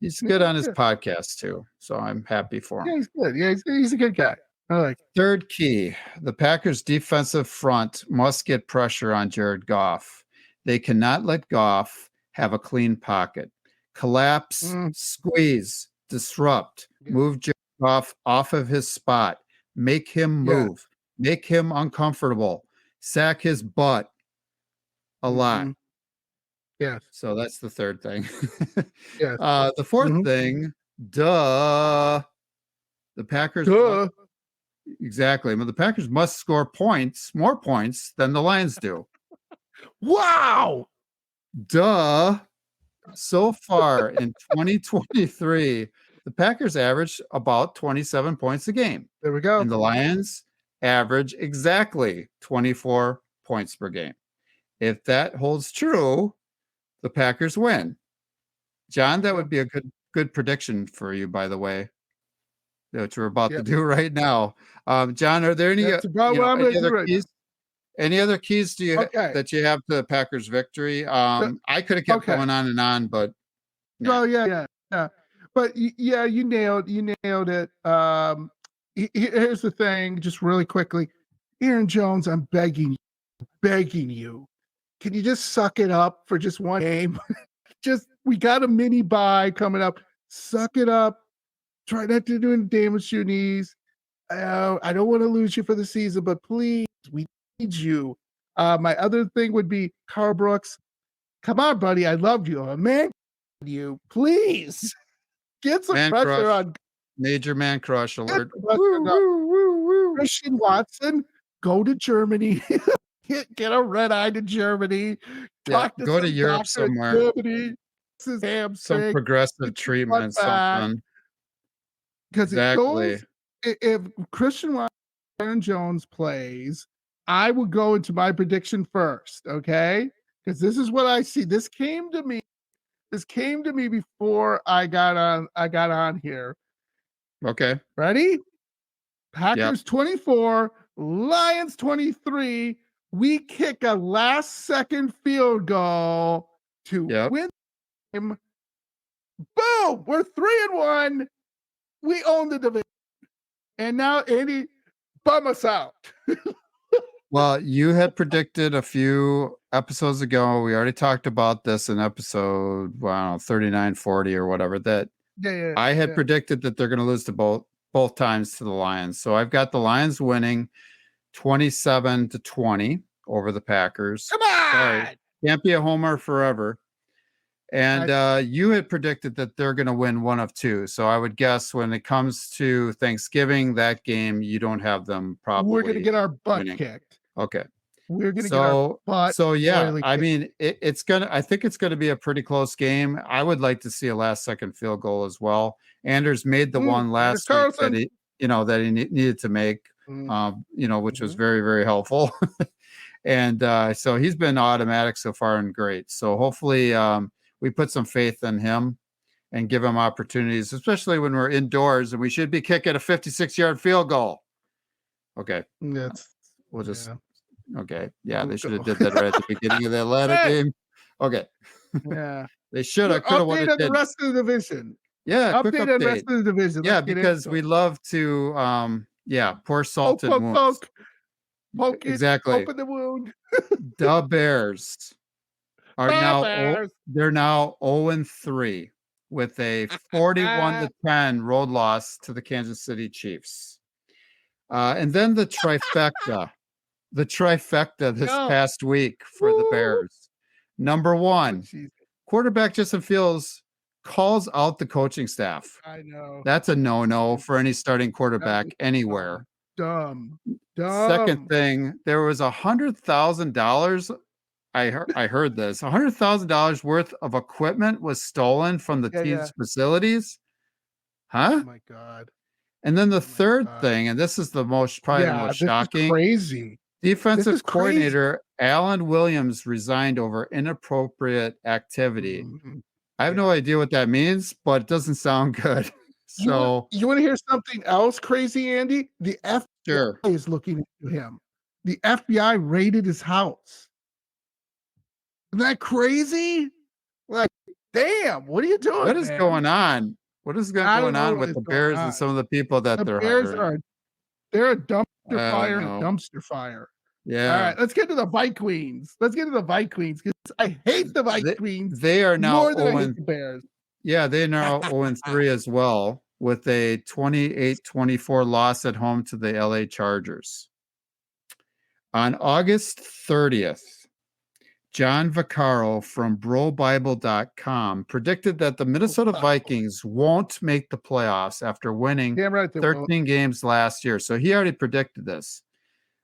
He's good on his podcast too, so I'm happy for him. Yeah, he's good. Yeah, he's a good guy. I like it. Third key, the Packers' defensive front must get pressure on Jared Goff. They cannot let Goff have a clean pocket. Collapse, squeeze, disrupt, move Jared Goff off of his spot, make him move, make him uncomfortable, sack his butt a lot. Yes. So that's the third thing. Yes. The fourth thing, the Packers. Exactly. But the Packers must score more points than the Lions do. Wow. Duh. So far in 2023, the Packers average about 27 points a game, There we go. and the Lions average exactly 24 points per game. If that holds true, the Packers win. John, that would be a good prediction for you, by the way, that we're about to do right now. John, are there any That's about what I'm any going to do other right keys? Any other keys Okay. that you have to the Packers' victory? I could have kept going on and on, but Oh yeah. But yeah, you nailed it. Here's the thing, just really quickly, Aaron Jones, I'm begging you, can you just suck it up for just one game? Just we got a mini bye coming up. Suck it up. Try not to do any damage to your knees. I don't want to lose you for the season, but please, we need you. My other thing would be Carl Brooks. Come on, buddy. I love you. I'm a man. You please get some man pressure crush. on Major man crush alert. Christian Watson. Go to Germany. get a red eye to Germany. Talk to go to some Europe doctor in somewhere. Germany. Some progressive treatment, something. Because exactly. If Christian Watson, Aaron Jones plays, I will go into my prediction first. Okay, because this is what I see. This came to me before I got on here. Okay. Ready? Packers 24, Lions 23. We kick a last second field goal to win the game. Boom! We're 3-1. We own the division. And now Andy, bum us out. Well, you had predicted a few episodes ago. We already talked about this in episode 39, 40 or whatever. That I had predicted that they're going to lose to both times to the Lions. So I've got the Lions winning 27-20 over the Packers. Come on! Sorry, can't be a homer forever. And you had predicted that they're going to win one of two. So I would guess when it comes to Thanksgiving, that game, you don't have them probably. We're going to get our butt kicked. Okay. We're going to get our butt. So yeah, I mean, I think it's going to be a pretty close game. I would like to see a last second field goal as well. Anders made the one last week that he needed to make, which was very, very helpful. And so he's been automatic so far and great. So hopefully we put some faith in him and give him opportunities, especially when we're indoors and we should be kicking a 56-yard field goal. Okay. We'll just, okay. Yeah, they should have did that right at the beginning of the Atlanta game. Okay. Yeah. They should have, could have won it. The rest of the division. Yeah, quick update. The rest of the division. Yeah, because we love to, pour salt in wounds. Poke exactly. Open the wound. The Bears are they're now 0-3 with a 41-10 road loss to the Kansas City Chiefs. And then the trifecta this past week for the Bears. Number one, quarterback Justin Fields calls out the coaching staff. I know. That's a no-no for any starting quarterback anywhere. Dumb. Second thing, there was $100,000. I heard this. $100,000 worth of equipment was stolen from the team's facilities. Huh? Oh my God. And then the third thing, and this is the most shocking. Crazy. Defensive coordinator Alan Williams resigned over inappropriate activity. Mm-hmm. I have no idea what that means, but it doesn't sound good. So you want to hear something else crazy, Andy? The FBI is looking into him. The FBI raided his house. Isn't that crazy? Like, damn, what are you doing? What is going on? What is going on with the Bears and some of the people that they're hiring? They're a dumpster fire and a dumpster fire. Yeah. All right, let's get to the Vi Queens. Because I hate the Vi Queens. They are now more than I hate the Bears. Yeah, they're now 0-3 as well, with a 28-24 loss at home to the LA Chargers. On August 30th, John Vaccaro from BroBible.com predicted that the Minnesota Vikings won't make the playoffs after winning 13 games last year. So he already predicted this.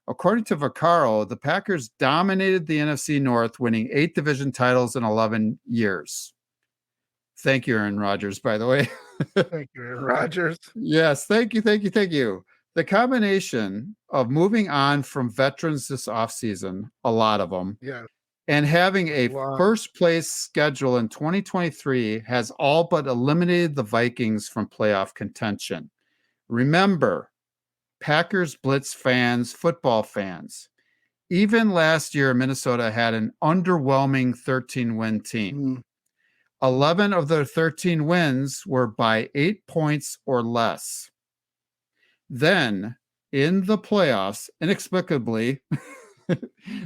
According to Vaccaro, the Packers dominated the NFC North, winning 8 division titles in 11 years. Thank you, Aaron Rodgers, by the way. Thank you, Aaron Rodgers. Yes, thank you. The combination of moving on from veterans this offseason, a lot of them, Yeah. and having a Wow. first place schedule in 2023 has all but eliminated the Vikings from playoff contention. Remember, Packers Blitz fans, football fans, even last year, Minnesota had an underwhelming 13-win team. 11 of their 13 wins were by 8 points or less. Then, in the playoffs, inexplicably,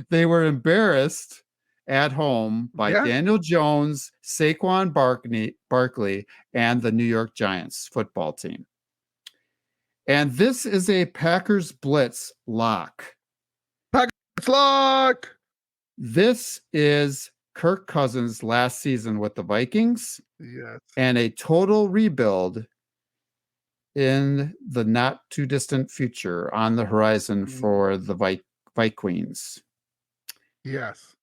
they were embarrassed at home by Daniel Jones, Saquon Barkley, and the New York Giants football team. And this is a Packers Blitz lock. Packers lock! This is Kirk Cousins' last season with the Vikings. Yes. And a total rebuild in the not too distant future on the horizon for the Vikings. Yes.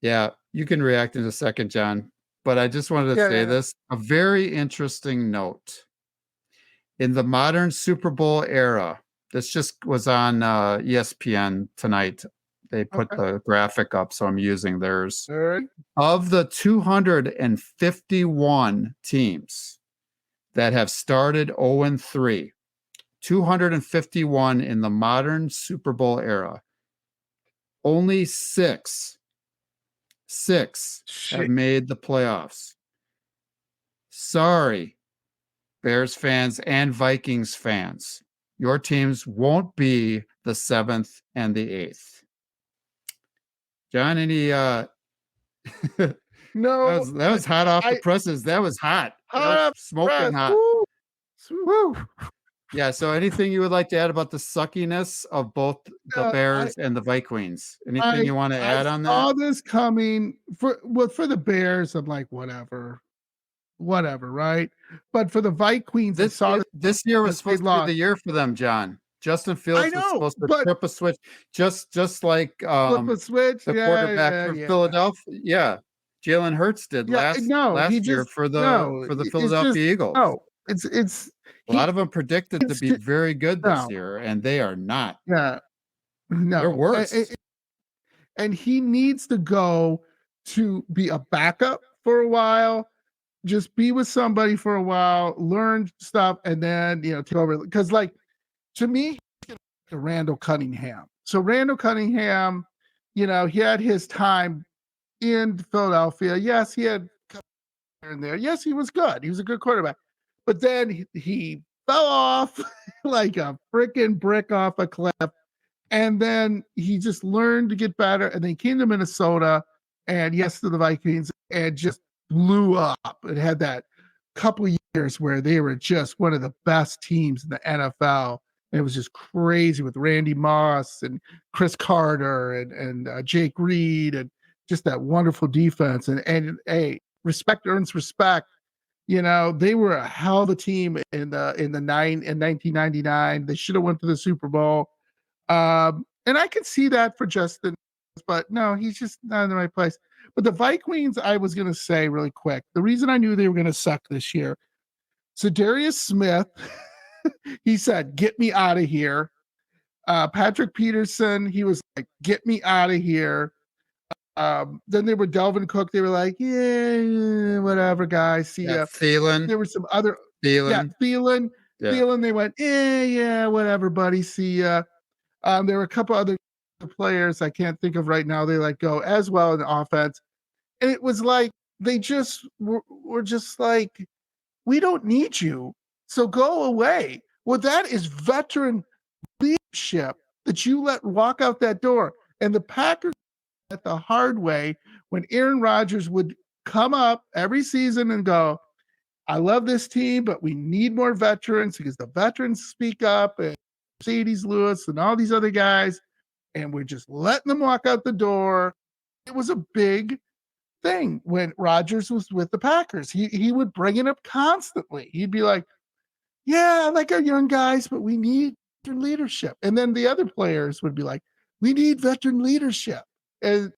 Yeah, you can react in a second, John. But I just wanted to say this. A very interesting note. In the modern Super Bowl era, this just was on ESPN tonight. They put the graphic up, so I'm using theirs. All right. Of the 251 teams that have started 0-3, 251 in the modern Super Bowl era, only six have made the playoffs. Sorry, Bears fans and Vikings fans. Your teams won't be the 7th and the 8th. John, any No, that was hot off the presses. That was hot. Hot, smoking hot. Woo. Woo. Yeah. So, anything you would like to add about the suckiness of both the Bears and the Vikings? Anything you want to add on that? All this coming for the Bears, I'm like, whatever, right? But for the Vikings, this year was supposed to be the year for them, John. Justin Fields was supposed to flip a switch, just like flip a switch. The quarterback for Philadelphia. Yeah, Jalen Hurts did last year for the Philadelphia Eagles. No, it's a lot of them predicted to be very good this year, and they are not. Yeah, no, they're worse. And he needs to go to be a backup for a while. Just be with somebody for a while, learn stuff, and then take over. Because to me, Randall Cunningham. So Randall Cunningham, he had his time in Philadelphia. Yes, he had here and there. Yes, he was good. He was a good quarterback. But then he fell off like a freaking brick off a cliff. And then he just learned to get better. And then he came to Minnesota and to the Vikings and just blew up. It had that couple years where they were just one of the best teams in the NFL. And it was just crazy with Randy Moss and Chris Carter and Jake Reed and just that wonderful defense. And respect earns respect. They were a hell of a team in 1999. They should have went to the Super Bowl. And I can see that for Justin, but no, he's just not in the right place. But the Vikings, I was going to say really quick, the reason I knew they were going to suck this year. So Darius Smith, he said, "Get me out of here." Patrick Peterson, he was like, "Get me out of here." Then they were Delvin Cook. They were like, "Yeah, whatever, guys. See ya." Thielen. There were some other Thielen. Thielen. Thielen. They went, yeah, whatever, buddy. See ya. There were a couple other players I can't think of right now. They let go as well in the offense, and it was like they just were just like, "We don't need you, so go away." Well, that is veteran leadership that you let walk out that door. And the Packers at the hard way when Aaron Rodgers would come up every season and go, "I love this team, but we need more veterans," because the veterans speak up, and Mercedes Lewis and all these other guys, and we're just letting them walk out the door. It was a big thing when Rodgers was with the Packers. He would bring it up constantly. He'd be like, "Yeah, I like our young guys, but we need veteran leadership. And then the other players would be like, we need veteran leadership. And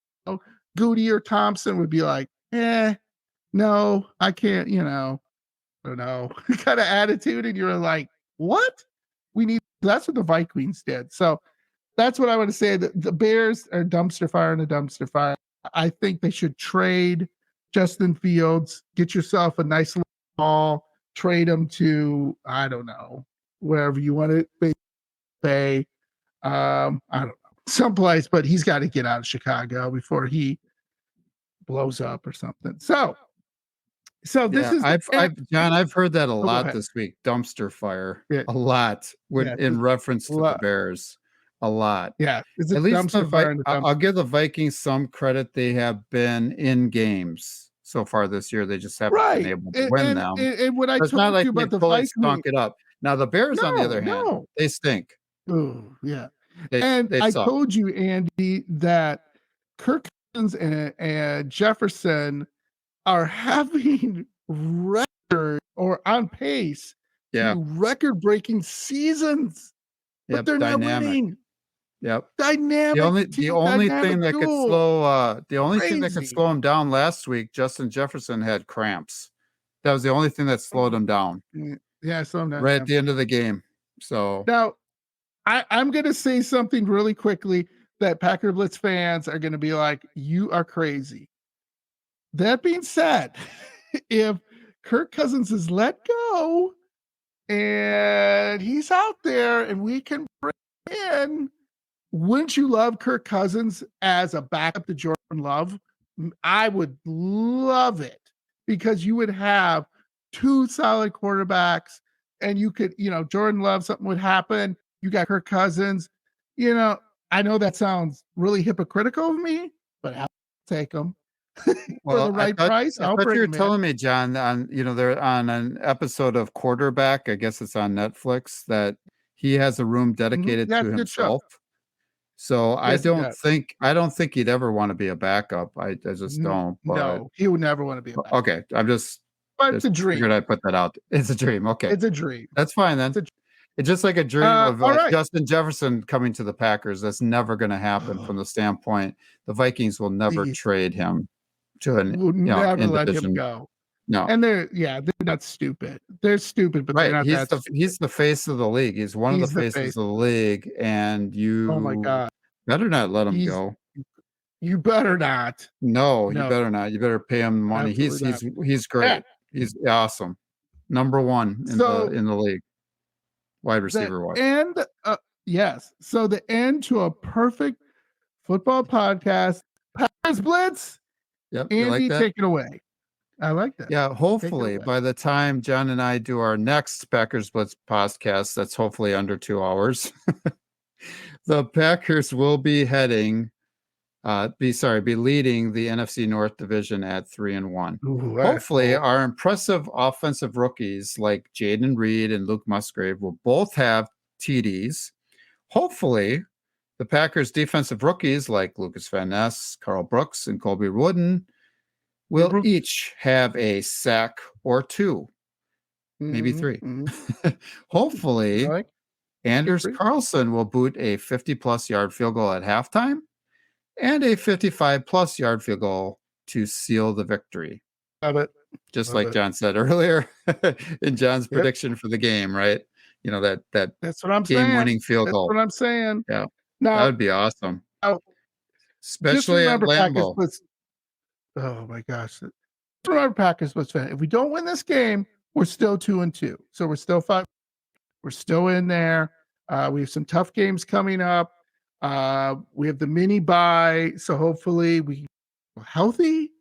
Goody or Thompson would be like, no, I can't, I don't know, kind of attitude. And you're like, what? That's what the Vikings did. So that's what I want to say. The Bears are dumpster fire and a dumpster fire. I think they should trade Justin Fields, get yourself a nice little ball, trade him to, I don't know, wherever you want to pay. I don't know, someplace, but he's got to get out of Chicago before he blows up or something. So this is John, I've heard that a go lot ahead. this week. Dumpster fire, Yeah. a lot in reference to the Bears, a lot. Yeah, it's a At least dumpster fire. I'll give the Vikings some credit. They have been in games so far this year. They just haven't been able to win them. And what I It's told not like you about the totally Vikings, stunk it up. Now the Bears, on the other hand, they stink. Oh yeah, They I suck. told you, Andy, that Kirk Cousins and Jefferson are having record or on pace to record-breaking seasons, but they're not winning. Yep. Dynamic. The only thing that could slow him down last week, Justin Jefferson had cramps. That was the only thing that slowed him down. Yeah, so right at the end of the game. So now I'm going to say something really quickly that Packer Blitz fans are going to be like, you are crazy. That being said, if Kirk Cousins is let go and he's out there and we can bring in, wouldn't you love Kirk Cousins as a backup to Jordan Love? I would love it, because you would have two solid quarterbacks and you could, Jordan Love, something would happen. You got Kirk Cousins. I know that sounds really hypocritical of me, but I'll take him. For the right price. I thought you were telling me, John, they're on an episode of Quarterback. I guess it's on Netflix, that he has a room dedicated to himself. So yes, I don't think he'd ever want to be a backup. I just don't. But, no, he would never want to be a backup. Okay, but it's a dream. Figured I'd put that out. It's a dream. Okay, it's a dream. That's fine then. It's just like a dream of Justin Jefferson coming to the Packers. That's never going to happen from the standpoint the Vikings will never trade him to an never let him go. No, and they're not stupid. They're stupid, but they're not he's the face of the league. He's one of the faces of the league, and you oh my god, better not let him go. You better not. No, you better not. You better pay him money. He's great. Yeah. He's awesome. Number one in the league. Wide receiver wise. And yes. So the end to a perfect football podcast. Packers Blitz. Yep. Andy, take it away. I like that. Yeah. Hopefully by the time John and I do our next Packers Blitz podcast, that's hopefully under 2 hours. The Packers will be leading the NFC North division at 3-1. Ooh, hopefully our impressive offensive rookies like Jaden Reed and Luke Musgrave will both have TDs. Hopefully the Packers defensive rookies like Lucas Van Ness, Carl Brooks, and Colby Wooden will each have a sack or two, maybe three. Hopefully Anders Carlson will boot a 50-plus yard field goal at halftime and a 55-plus yard field goal to seal the victory. Love it. Just like John said earlier in John's prediction for the game, right? That's what I'm game-winning field goal. That's what I'm saying. Yeah, now, that would be awesome. Especially at Lambeau. Oh my gosh! Remember, Packers Blitz fan. If we don't win this game, we're still 2-2. So we're still 5. We're still in there. We have some tough games coming up. We have the mini bye, so hopefully we're healthy.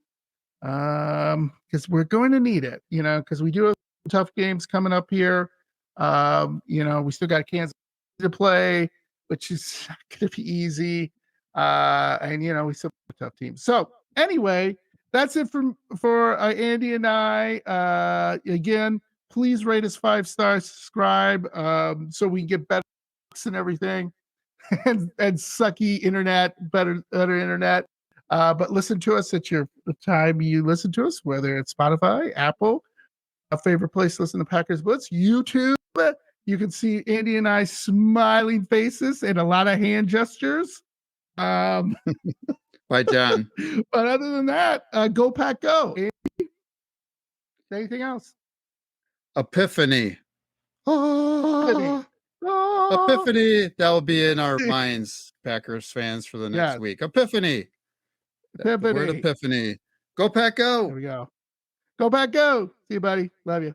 Because we're going to need it, because we do have tough games coming up here. We still got Kansas to play, which is not going to be easy. And we still have a tough team. So anyway, that's it for Andy and I. Again, please rate us 5 stars, subscribe, so we can get better and everything, and sucky internet, better internet. But listen to us at the time you listen to us, whether it's Spotify, Apple, a favorite place to listen to Packers Blitz, YouTube. You can see Andy and I smiling faces and a lot of hand gestures. Bye, John. But other than that, go Pack Go. Anything else? Epiphany. Ah, Epiphany. That will be in our minds, Packers fans, for the next Yes. week. Epiphany. The word Epiphany. epiphany. Go Pack There Go. we go. Go Pack Go. See you, buddy. Love you.